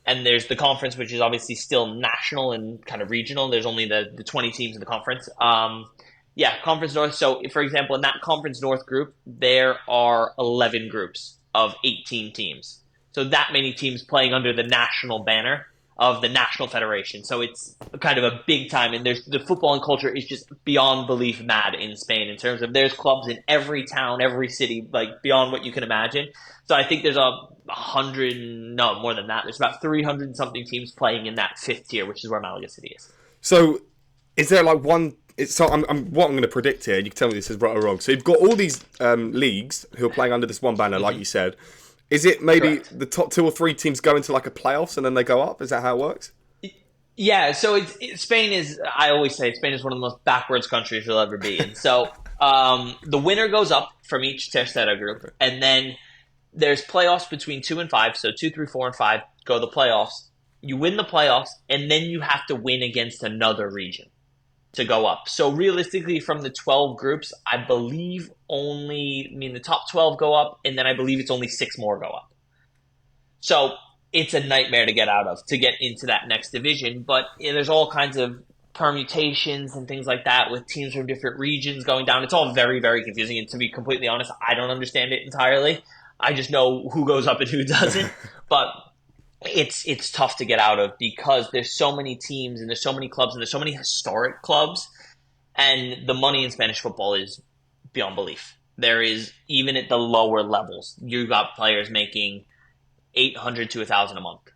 And there's the conference, which is obviously still national and kind of regional. There's only the 20 teams in the conference. Conference North. So, for example, in that Conference North group, there are 11 groups of 18 teams. So that many teams playing under the national banner of the national federation. So it's kind of a big time, and the footballing culture is just beyond belief mad in Spain in terms of there's clubs in every town, every city, like beyond what you can imagine. So I think there's 100, no, more than that. There's about 300 and something teams playing in that 5th tier, which is where Malaga City is. So is there like one... what I'm going to predict here, you can tell me this is right or wrong. So you've got all these leagues who are playing under this one banner, like you said. Is it maybe Correct. The top 2 or 3 teams go into like a playoffs and then they go up? Is that how it works? Yeah, so Spain is, I always say, Spain is one of the most backwards countries you'll ever be in. So the winner goes up from each Tercera group, and then there's playoffs between 2 and 5. So 2, 3, 4, and 5 go the playoffs. You win the playoffs, and then you have to win against another region to go up. So realistically, from the 12 groups, I believe the top 12 go up, and then I believe it's only 6 more go up. So it's a nightmare to get out of, to get into that next division. But there's all kinds of permutations and things like that with teams from different regions going down. It's all very, very confusing. And to be completely honest, I don't understand it entirely. I just know who goes up and who doesn't. But it's tough to get out of because there's so many teams and there's so many clubs and there's so many historic clubs, and the money in Spanish football is beyond belief. There is, even at the lower levels, you got players making $800 to $1,000 a month,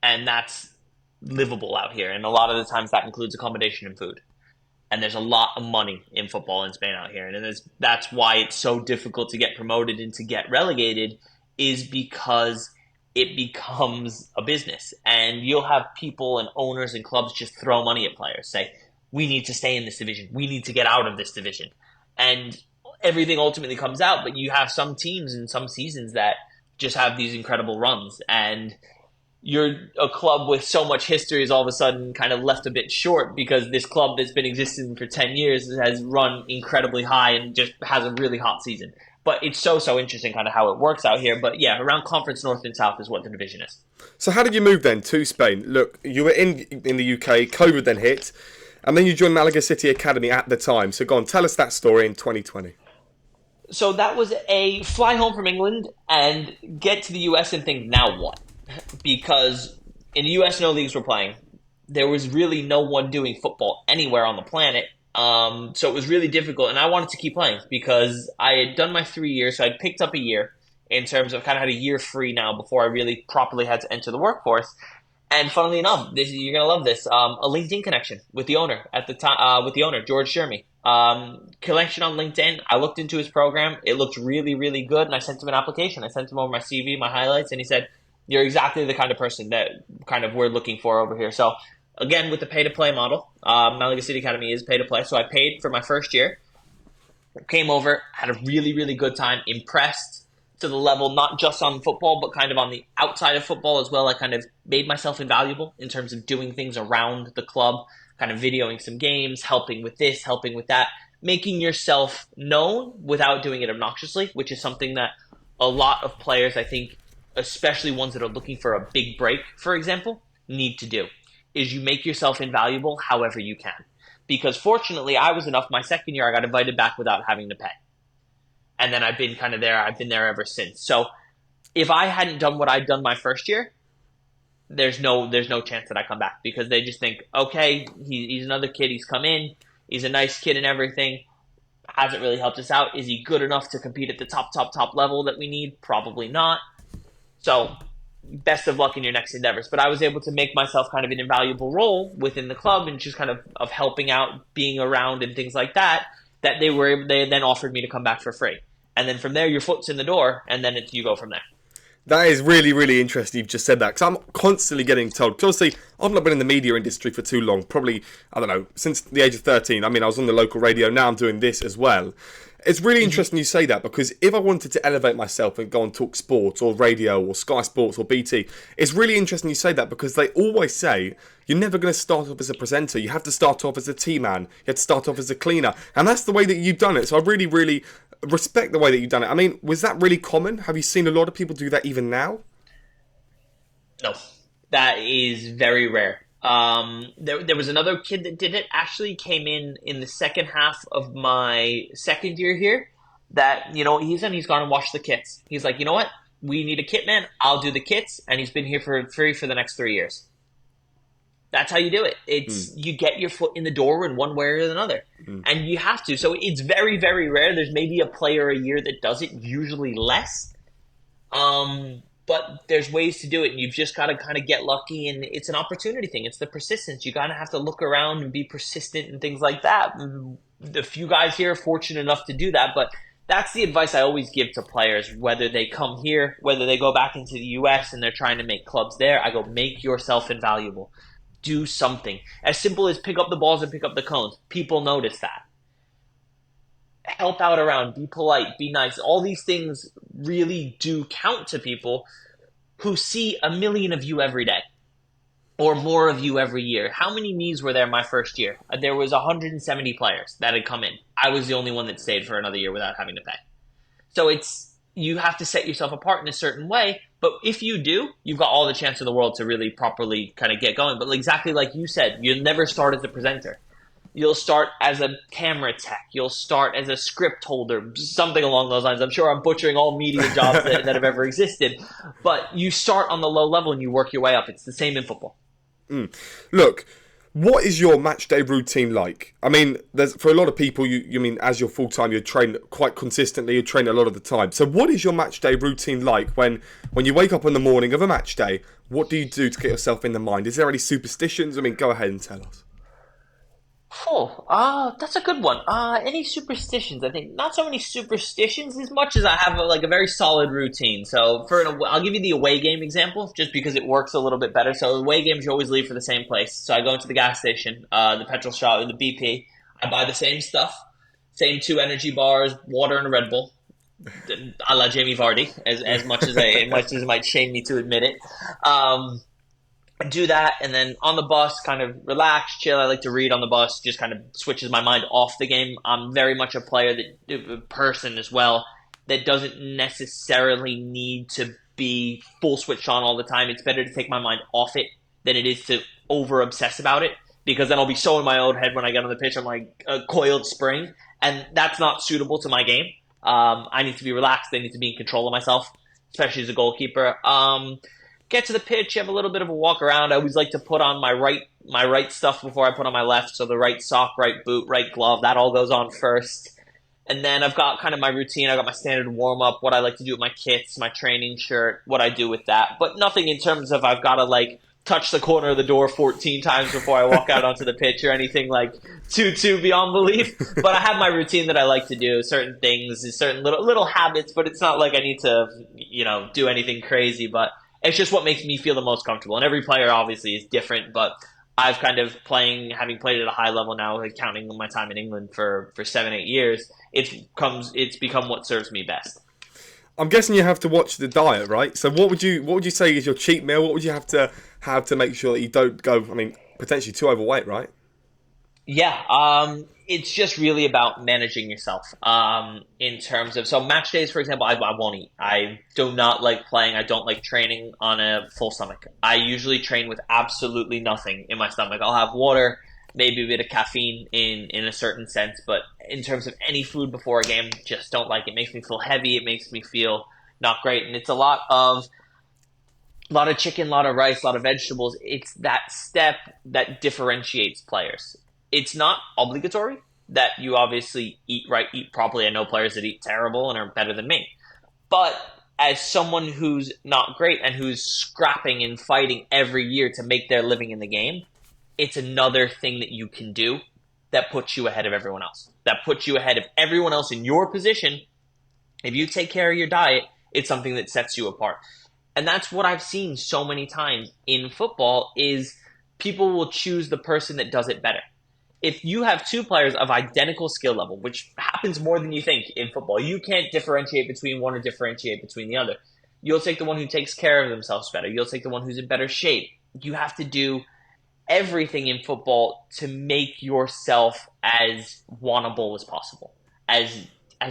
and that's livable out here. And a lot of the times that includes accommodation and food. And there's a lot of money in football in Spain out here, and that's why it's so difficult to get promoted and to get relegated, is because it becomes a business, and you'll have people and owners and clubs just throw money at players, say, we need to stay in this division. We need to get out of this division. and everything ultimately comes out. But you have some teams and some seasons that just have these incredible runs, and you're a club with so much history is all of a sudden kind of left a bit short because this club that's been existing for 10 years has run incredibly high and just has a really hot season. But it's so interesting kind of how it works out here. But yeah, around Conference North and South is what the division is. So how did you move then to Spain? Look, you were in the UK, COVID then hit, and then you joined Malaga City Academy at the time. So go on, tell us that story in 2020. So that was a fly home from England and get to the US and think, now what? Because in the US, no leagues were playing. There was really no one doing football anywhere on the planet. So it was really difficult. And I wanted to keep playing because I had done my 3 years. So I'd picked up a year in terms of kind of had a year free now before I really properly had to enter the workforce. And funnily enough, you're going to love this, a LinkedIn connection with the owner at the time, George Shermy. Connection on LinkedIn. I looked into his program. It looked really, really good. And I sent him an application. I sent him over my CV, my highlights, and he said, you're exactly the kind of person that kind of we're looking for over here. So again, with the pay-to-play model, Malaga City Academy is pay-to-play. So I paid for my first year, came over, had a really, really good time, impressed to the level, not just on football, but kind of on the outside of football as well. I kind of made myself invaluable in terms of doing things around the club, kind of videoing some games, helping with this, helping with that, making yourself known without doing it obnoxiously, which is something that a lot of players, I think, especially ones that are looking for a big break, for example, need to do, is you make yourself invaluable however you can. Because fortunately, I was enough. My second year, I got invited back without having to pay. And then I've been kind of there. I've been there ever since. So if I hadn't done what I'd done my first year, there's no chance that I come back because they just think, okay, he's another kid. He's come in. He's a nice kid and everything. Hasn't really helped us out. Is he good enough to compete at the top level that we need? Probably not. So best of luck in your next endeavors. But I was able to make myself kind of an invaluable role within the club and just kind of helping out, being around and things like that, that they then offered me to come back for free. And then from there, your foot's in the door, and then you go from there. That is really, really interesting you've just said that, because I'm constantly getting told, because obviously I've not been in the media industry for too long, probably, I don't know, since the age of 13. I mean, I was on the local radio, now I'm doing this as well. It's really interesting you say that, because if I wanted to elevate myself and go and talk sports or radio or Sky Sports or BT, it's really interesting you say that, because they always say you're never going to start off as a presenter. You have to start off as a team man. You have to start off as a cleaner. And that's the way that you've done it. So I really, really respect the way that you've done it. I mean, was that really common? Have you seen a lot of people do that even now? No, that is very rare. There was another kid that did it, actually came in the second half of my second year here, that, you know, he's gone and washed the kits. He's like, you know what? We need a kit man. I'll do the kits. And he's been here for free for the next 3 years. That's how you do it. It's you get your foot in the door in one way or another. And you have to. So it's very, very rare. There's maybe a player a year that does it, usually less. But there's ways to do it, and you've just got to kind of get lucky, and it's an opportunity thing. It's the persistence. You got to have to look around and be persistent and things like that. A few guys here are fortunate enough to do that, but that's the advice I always give to players, whether they come here, whether they go back into the US and they're trying to make clubs there. I go, make yourself invaluable. Do something. As simple as pick up the balls and pick up the cones. People notice that. Help out around, be polite, be nice. All these things really do count to people who see 1 million of you every day or more of you every year. How many me's were there my first year? There was 170 players that had come in. I was the only one that stayed for another year without having to pay. So you have to set yourself apart in a certain way. But if you do, you've got all the chance in the world to really properly kind of get going. But exactly like you said, you'll never start as a presenter. You'll start as a camera tech. You'll start as a script holder, something along those lines. I'm sure I'm butchering all media jobs that have ever existed. But you start on the low level and you work your way up. It's the same in football. Look, what is your match day routine like? I mean, for a lot of people, you mean as you're full-time, you train quite consistently, you train a lot of the time. So what is your match day routine like when you wake up in the morning of a match day? What do you do to get yourself in the mind? Is there any superstitions? I mean, go ahead and tell us. That's a good one. Any superstitions? I think not so many superstitions as much as I have a very solid routine. So I'll give you the away game example, just because it works a little bit better. So away games, you always leave for the same place. So I go into the gas station, the petrol shop, the BP. I buy the same stuff. Same 2 energy bars, water and a Red Bull, a la Jamie Vardy, as much as it might shame me to admit it. Do that, and then on the bus, kind of relax, chill. I like to read on the bus, just kind of switches my mind off the game. I'm very much a person as well, that doesn't necessarily need to be full switched on all the time. It's better to take my mind off it than it is to over obsess about it, because then I'll be so in my own head when I get on the pitch. I'm like a coiled spring, and that's not suitable to my game. I need to be relaxed. I need to be in control of myself, especially as a goalkeeper. Get to the pitch, have a little bit of a walk around. I always like to put on my right stuff before I put on my left. So the right sock, right boot, right glove, that all goes on first. And then I've got kind of my routine. I got my standard warm up, what I like to do with my kits, my training shirt, what I do with that. But nothing in terms of I've got to like touch the corner of the door 14 times before I walk out onto the pitch or anything like too beyond belief. But I have my routine that I like to do, certain things, certain little habits, but it's not like I need to, do anything crazy. But it's just what makes me feel the most comfortable. And every player obviously is different, but I've kind of having played at a high level now, like counting my time in England for 7-8 years, it's become what serves me best. I'm guessing you have to watch the diet, right? So what would you say is your cheat meal? What would you have to make sure that you don't go, potentially too overweight, right? Yeah, it's just really about managing yourself. In terms of, so match days, for example, I won't eat. I do not like playing. I don't like training on a full stomach. I usually train with absolutely nothing in my stomach. I'll have water, maybe a bit of caffeine in a certain sense, but in terms of any food before a game, just don't like it. It makes me feel heavy. It makes me feel not great, and it's a lot of chicken, a lot of rice, a lot of vegetables. It's that step that differentiates players. It's not obligatory that you obviously eat right, eat properly. I know players that eat terrible and are better than me. But as someone who's not great and who's scrapping and fighting every year to make their living in the game, it's another thing that you can do that puts you ahead of everyone else. That puts you ahead of everyone else in your position. If you take care of your diet, it's something that sets you apart. And that's what I've seen so many times in football is people will choose the person that does it better. If you have two players of identical skill level, which happens more than you think in football, you can't differentiate between one or differentiate between the other. You'll take the one who takes care of themselves better. You'll take the one who's in better shape. You have to do everything in football to make yourself as wantable as possible, as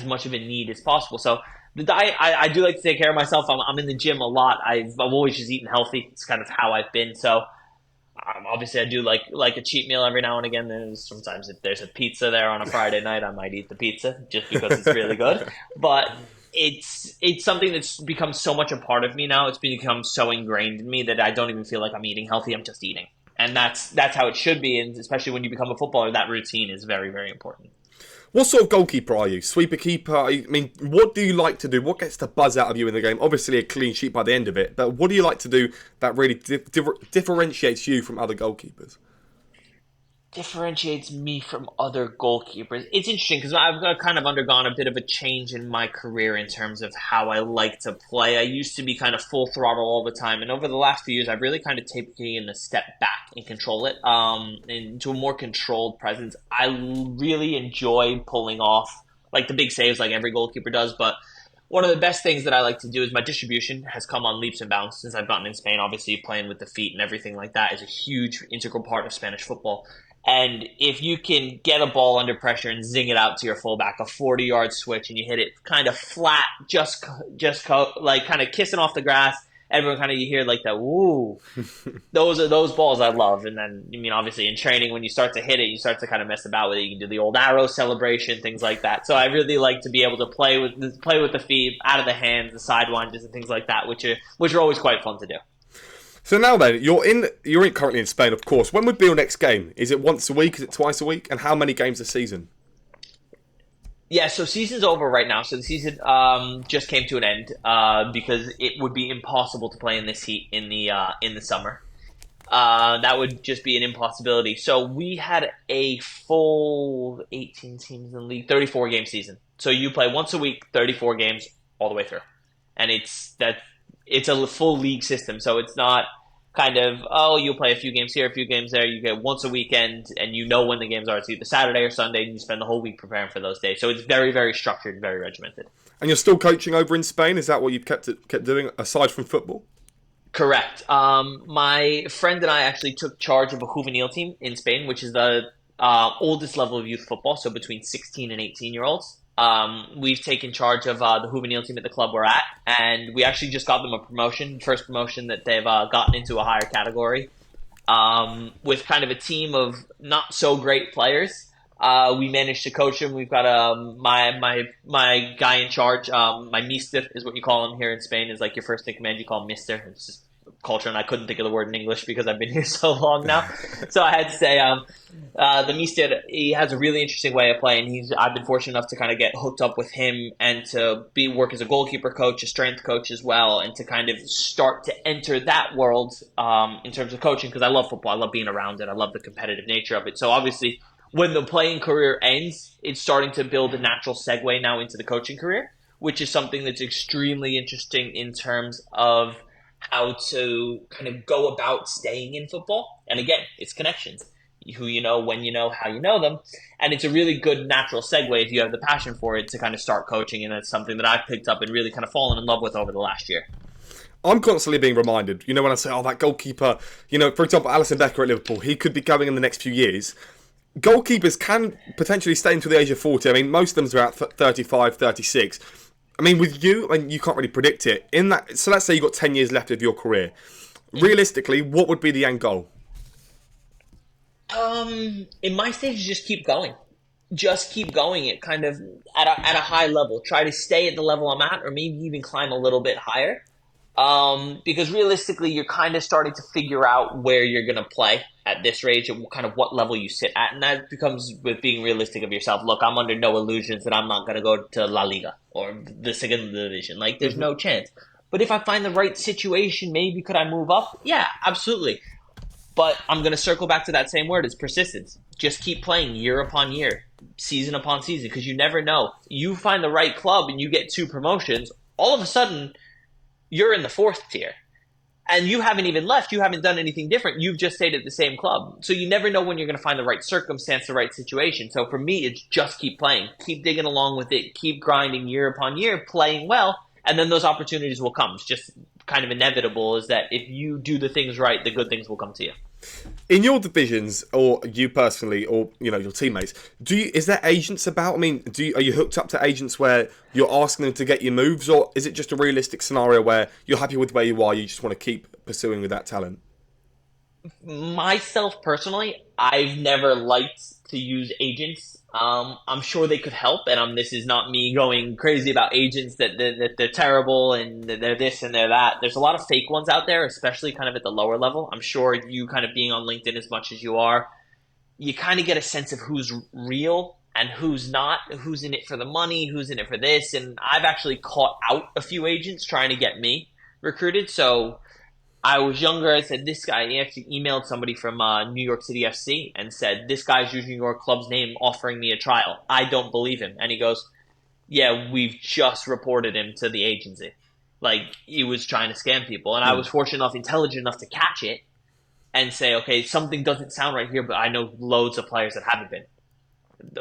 much of a need as possible. So the diet, I do like to take care of myself. I'm in the gym a lot. I've always just eaten healthy. It's kind of how I've been. So obviously, I do like a cheat meal every now and again. Sometimes if there's a pizza there on a Friday night, I might eat the pizza just because it's really good. But it's something that's become so much a part of me now. It's become so ingrained in me that I don't even feel like I'm eating healthy. I'm just eating. And that's how it should be. And especially when you become a footballer, that routine is very, very important. What sort of goalkeeper are you? Sweeper keeper? What do you like to do? What gets the buzz out of you in the game? Obviously a clean sheet by the end of it, but what do you like to do that really differentiates you from other goalkeepers? Differentiates me from other goalkeepers. It's interesting because I've kind of undergone a bit of a change in my career in terms of how I like to play. I used to be kind of full throttle all the time, and over the last few years, I've really kind of taken a step back and control it into a more controlled presence. I really enjoy pulling off like the big saves like every goalkeeper does, but one of the best things that I like to do is my distribution has come on leaps and bounds since I've gotten in Spain. Obviously, playing with the feet and everything like that is a huge integral part of Spanish football. And if you can get a ball under pressure and zing it out to your fullback, a 40-yard switch, and you hit it kind of flat, like kind of kissing off the grass, everyone kind of, you hear like that, woo. Those balls I love. And then, obviously in training, when you start to hit it, you start to kind of mess about with it. You can do the old arrow celebration, things like that. So I really like to be able to play with the feet, out of the hands, the sidewinds, and things like that, which are always quite fun to do. So now then, you're currently in Spain, of course. When would be your next game? Is it once a week? Is it twice a week? And how many games a season? Yeah, so season's over right now. So the season just came to an end because it would be impossible to play in this heat in the summer. That would just be an impossibility. So we had a full 18 teams in the league, 34-game season. So you play once a week, 34 games all the way through, and it's a full league system. So it's not kind of, oh, you'll play a few games here, a few games there. You get once a weekend, and you know when the games are. It's either Saturday or Sunday, and you spend the whole week preparing for those days. So it's very, very structured, very regimented. And you're still coaching over in Spain? Is that what you've kept doing aside from football? Correct. My friend and I actually took charge of a juvenil team in Spain, which is the oldest level of youth football, so between 16 and 18-year-olds. We've taken charge of the juvenile team at the club we're at, and we actually just got them a promotion, first promotion that they've gotten into a higher category, with kind of a team of not so great players. We managed to coach them. We've got my guy in charge, my mister is what you call him here in Spain, is like your first in command. You call him mister. It's just culture, and I couldn't think of the word in English because I've been here so long now. So I had to say, the mister, he has a really interesting way of playing. I've been fortunate enough to kind of get hooked up with him and to work as a goalkeeper coach, a strength coach as well, and to kind of start to enter that world in terms of coaching, because I love football. I love being around it. I love the competitive nature of it. So obviously, when the playing career ends, it's starting to build a natural segue now into the coaching career, which is something that's extremely interesting in terms of how to kind of go about staying in football. And again, it's connections. Who you know, when you know, how you know them. And it's a really good natural segue if you have the passion for it to kind of start coaching. And that's something that I've picked up and really kind of fallen in love with over the last year. I'm constantly being reminded, when I say, oh, that goalkeeper, for example, Alisson Becker at Liverpool, he could be going in the next few years. Goalkeepers can potentially stay until the age of 40. I mean, most of them are about 35, 36. I mean, with you, you can't really predict it. So let's say you've got 10 years left of your career. Realistically, what would be the end goal? In my stage, just keep going. Just keep going it kind of at a high level. Try to stay at the level I'm at, or maybe even climb a little bit higher. Because realistically, you're kind of starting to figure out where you're going to play at this range and kind of what level you sit at. And that becomes with being realistic of yourself. Look, I'm under no illusions that I'm not going to go to La Liga or the second division. Like, there's no chance. But if I find the right situation, maybe could I move up? Yeah, absolutely. But I'm going to circle back to that same word. It's persistence. Just keep playing year upon year, season upon season, because you never know. You find the right club and you get 2 promotions, all of a sudden, you're in the 4th tier. And you haven't even left. You haven't done anything different. You've just stayed at the same club. So you never know when you're going to find the right circumstance, the right situation. So for me, it's just keep playing. Keep digging along with it. Keep grinding year upon year, playing well. And then those opportunities will come. It's just kind of inevitable, is that if you do the things right, the good things will come to you. In your divisions, or you personally, or your teammates, is there agents about? I mean, are you hooked up to agents where you're asking them to get you moves, or is it just a realistic scenario where you're happy with where you are, you just want to keep pursuing with that talent? Myself personally, I've never liked to use agents. I'm sure they could help, and this is not me going crazy about agents that they're terrible and they're this and they're that. There's a lot of fake ones out there, especially kind of at the lower level. I'm sure you kind of being on LinkedIn as much as you are, you kind of get a sense of who's real and who's not, who's in it for the money, who's in it for this. And I've actually caught out a few agents trying to get me recruited. So I was younger. I said, this guy, he actually emailed somebody from New York City FC and said, this guy's using your club's name offering me a trial. I don't believe him. And he goes, yeah, we've just reported him to the agency. Like, he was trying to scam people. And I was fortunate enough, intelligent enough to catch it and say, okay, something doesn't sound right here, but I know loads of players that haven't been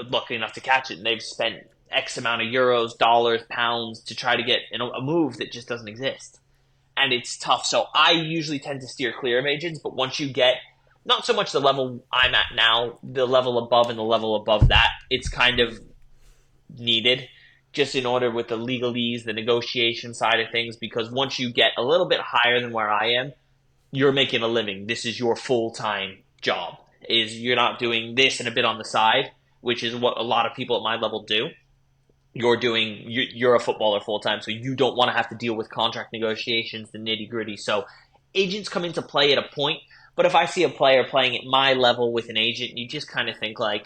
lucky enough to catch it. And they've spent X amount of euros, dollars, pounds to try to get a move that just doesn't exist. And it's tough. So I usually tend to steer clear of agents, but once you get not so much the level I'm at now, the level above and the level above that, it's kind of needed just in order with the legalese, the negotiation side of things, because once you get a little bit higher than where I am, you're making a living. This is your full-time job. You're not doing this and a bit on the side, which is what a lot of people at my level do. You're a footballer full-time, so you don't want to have to deal with contract negotiations, the nitty-gritty. So agents come into play at a point, but if I see a player playing at my level with an agent, you just kind of think like,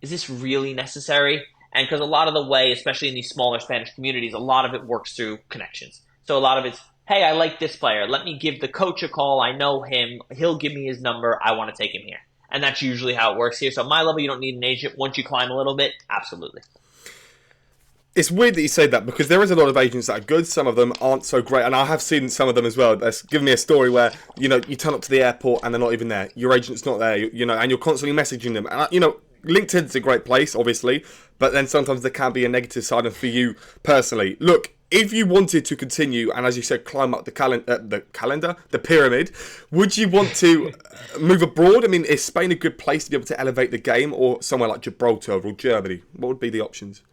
is this really necessary? And because a lot of the way, especially in these smaller Spanish communities, a lot of it works through connections. So a lot of it's, hey, I like this player. Let me give the coach a call. I know him. He'll give me his number. I want to take him here. And that's usually how it works here. So at my level, you don't need an agent. Once you climb a little bit, absolutely. It's weird that you say that because there is a lot of agents that are good. Some of them aren't so great, and I have seen some of them as well. That's given me a story where you turn up to the airport and they're not even there. Your agent's not there, and you're constantly messaging them. And LinkedIn's a great place, obviously, but then sometimes there can be a negative side. And for you personally, look, if you wanted to continue and, as you said, climb up the pyramid, would you want to move abroad? I mean, is Spain a good place to be able to elevate the game, or somewhere like Gibraltar or Germany? What would be the options?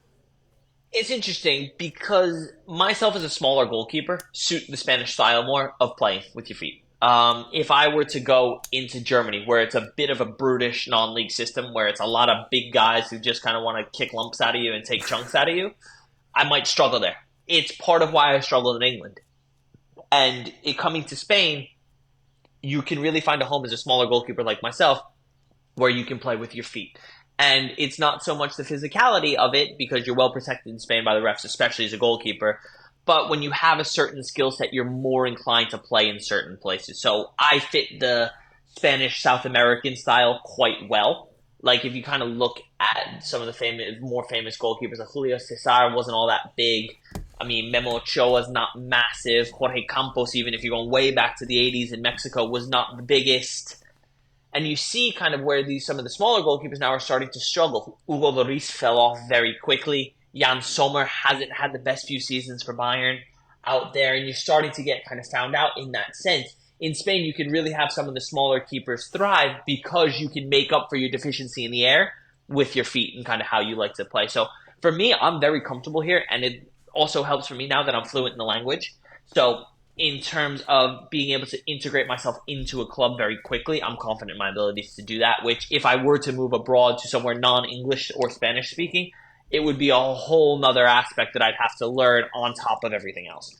It's interesting because myself as a smaller goalkeeper suit the Spanish style more of playing with your feet. If I were to go into Germany, where it's a bit of a brutish non-league system, where it's a lot of big guys who just kind of want to kick lumps out of you and take chunks out of you, I might struggle there. It's part of why I struggled in England. And coming to Spain, you can really find a home as a smaller goalkeeper like myself, where you can play with your feet. And it's not so much the physicality of it, because you're well protected in Spain by the refs, especially as a goalkeeper. But when you have a certain skill set, you're more inclined to play in certain places. So I fit the Spanish South American style quite well. Like if you kind of look at some of the more famous goalkeepers, like Julio Cesar wasn't all that big. I mean, Memo Ochoa's not massive. Jorge Campos, even if you're going way back to the 80s in Mexico, was not the biggest. And you see kind of where some of the smaller goalkeepers now are starting to struggle. Hugo Lloris fell off very quickly. Jan Sommer hasn't had the best few seasons for Bayern out there. And you're starting to get kind of found out in that sense. In Spain, you can really have some of the smaller keepers thrive because you can make up for your deficiency in the air with your feet and kind of how you like to play. So for me, I'm very comfortable here. And it also helps for me now that I'm fluent in the language. So in terms of being able to integrate myself into a club very quickly, I'm confident in my abilities to do that, which if I were to move abroad to somewhere non-English or Spanish speaking, it would be a whole nother aspect that I'd have to learn on top of everything else.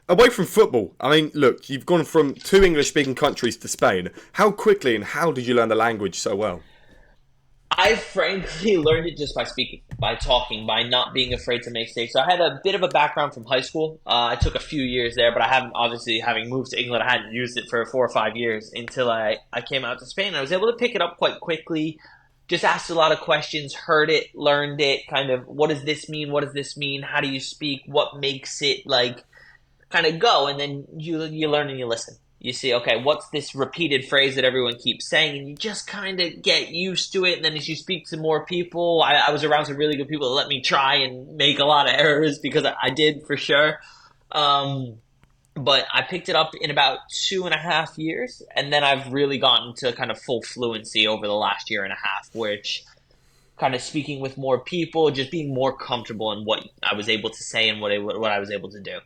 Away from football, I mean, look, you've gone from 2 English-speaking countries to Spain. How quickly and how did you learn the language so well? I frankly learned it just by speaking, by talking, by not being afraid to make mistakes. So I had a bit of a background from high school. I took a few years there, but I haven't, obviously, having moved to England, I hadn't used it for 4 or 5 years until I came out to Spain. I was able to pick it up quite quickly, just asked a lot of questions, heard it, learned it, kind of, what does this mean? What does this mean? How do you speak? What makes it, kind of go? And then you learn and you listen. You see, okay, what's this repeated phrase that everyone keeps saying? And you just kind of get used to it. And then as you speak to more people, I was around some really good people that let me try and make a lot of errors because I did for sure. But I picked it up in about 2.5 years. And then I've really gotten to kind of full fluency over the last 1.5 years, which kind of speaking with more people, just being more comfortable in what I was able to say and what I was able to do.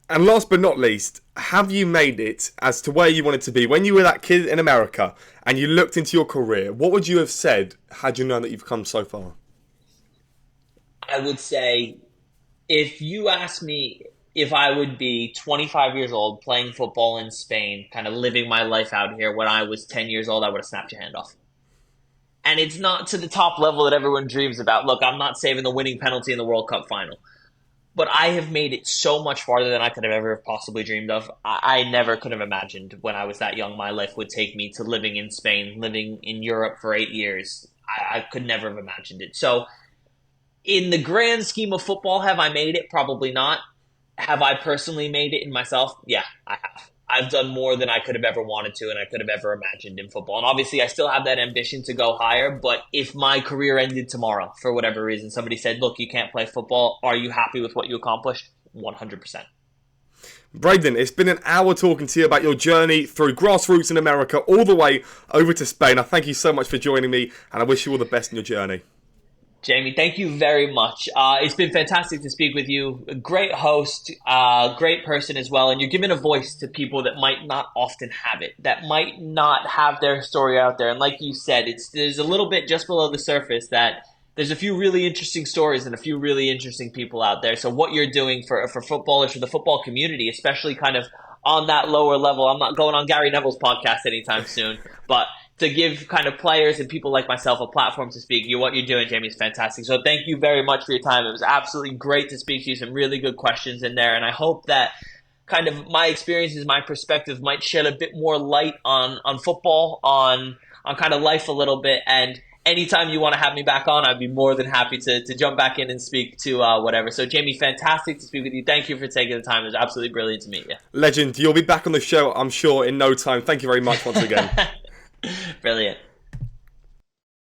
And last but not least, have you made it as to where you wanted to be? When you were that kid in America and you looked into your career, what would you have said had you known that you've come so far? I would say, if you asked me if I would be 25 years old playing football in Spain, kind of living my life out here when I was 10 years old, I would have snapped your hand off. And it's not to the top level that everyone dreams about. Look, I'm not saving the winning penalty in the World Cup final. But I have made it so much farther than I could have ever possibly dreamed of. I never could have imagined when I was that young my life would take me to living in Spain, living in Europe for 8 years. I could never have imagined it. So in the grand scheme of football, have I made it? Probably not. Have I personally made it in myself? Yeah, I have. I've done more than I could have ever wanted to and I could have ever imagined in football. And obviously, I still have that ambition to go higher. But if my career ended tomorrow, for whatever reason, somebody said, look, you can't play football. Are you happy with what you accomplished? 100%. Braden, it's been an hour talking to you about your journey through grassroots in America all the way over to Spain. I thank you so much for joining me and I wish you all the best in your journey. Jamie, thank you very much. It's been fantastic to speak with you. A great host, great person as well. And you're giving a voice to people that might not often have it, that might not have their story out there. And like you said, there's a little bit just below the surface that there's a few really interesting stories and a few really interesting people out there. So what you're doing for footballers, for the football community, especially kind of on that lower level, I'm not going on Gary Neville's podcast anytime soon, but to give kind of players and people like myself a platform to speak. What you're doing, Jamie, is fantastic. So thank you very much for your time. It was absolutely great to speak to you. Some really good questions in there. And I hope that kind of my experiences, my perspective might shed a bit more light on football, on kind of life a little bit. And anytime you want to have me back on, I'd be more than happy to jump back in and speak to whatever. So, Jamie, fantastic to speak with you. Thank you for taking the time. It was absolutely brilliant to meet you. Legend. You'll be back on the show, I'm sure, in no time. Thank you very much once again. Brilliant.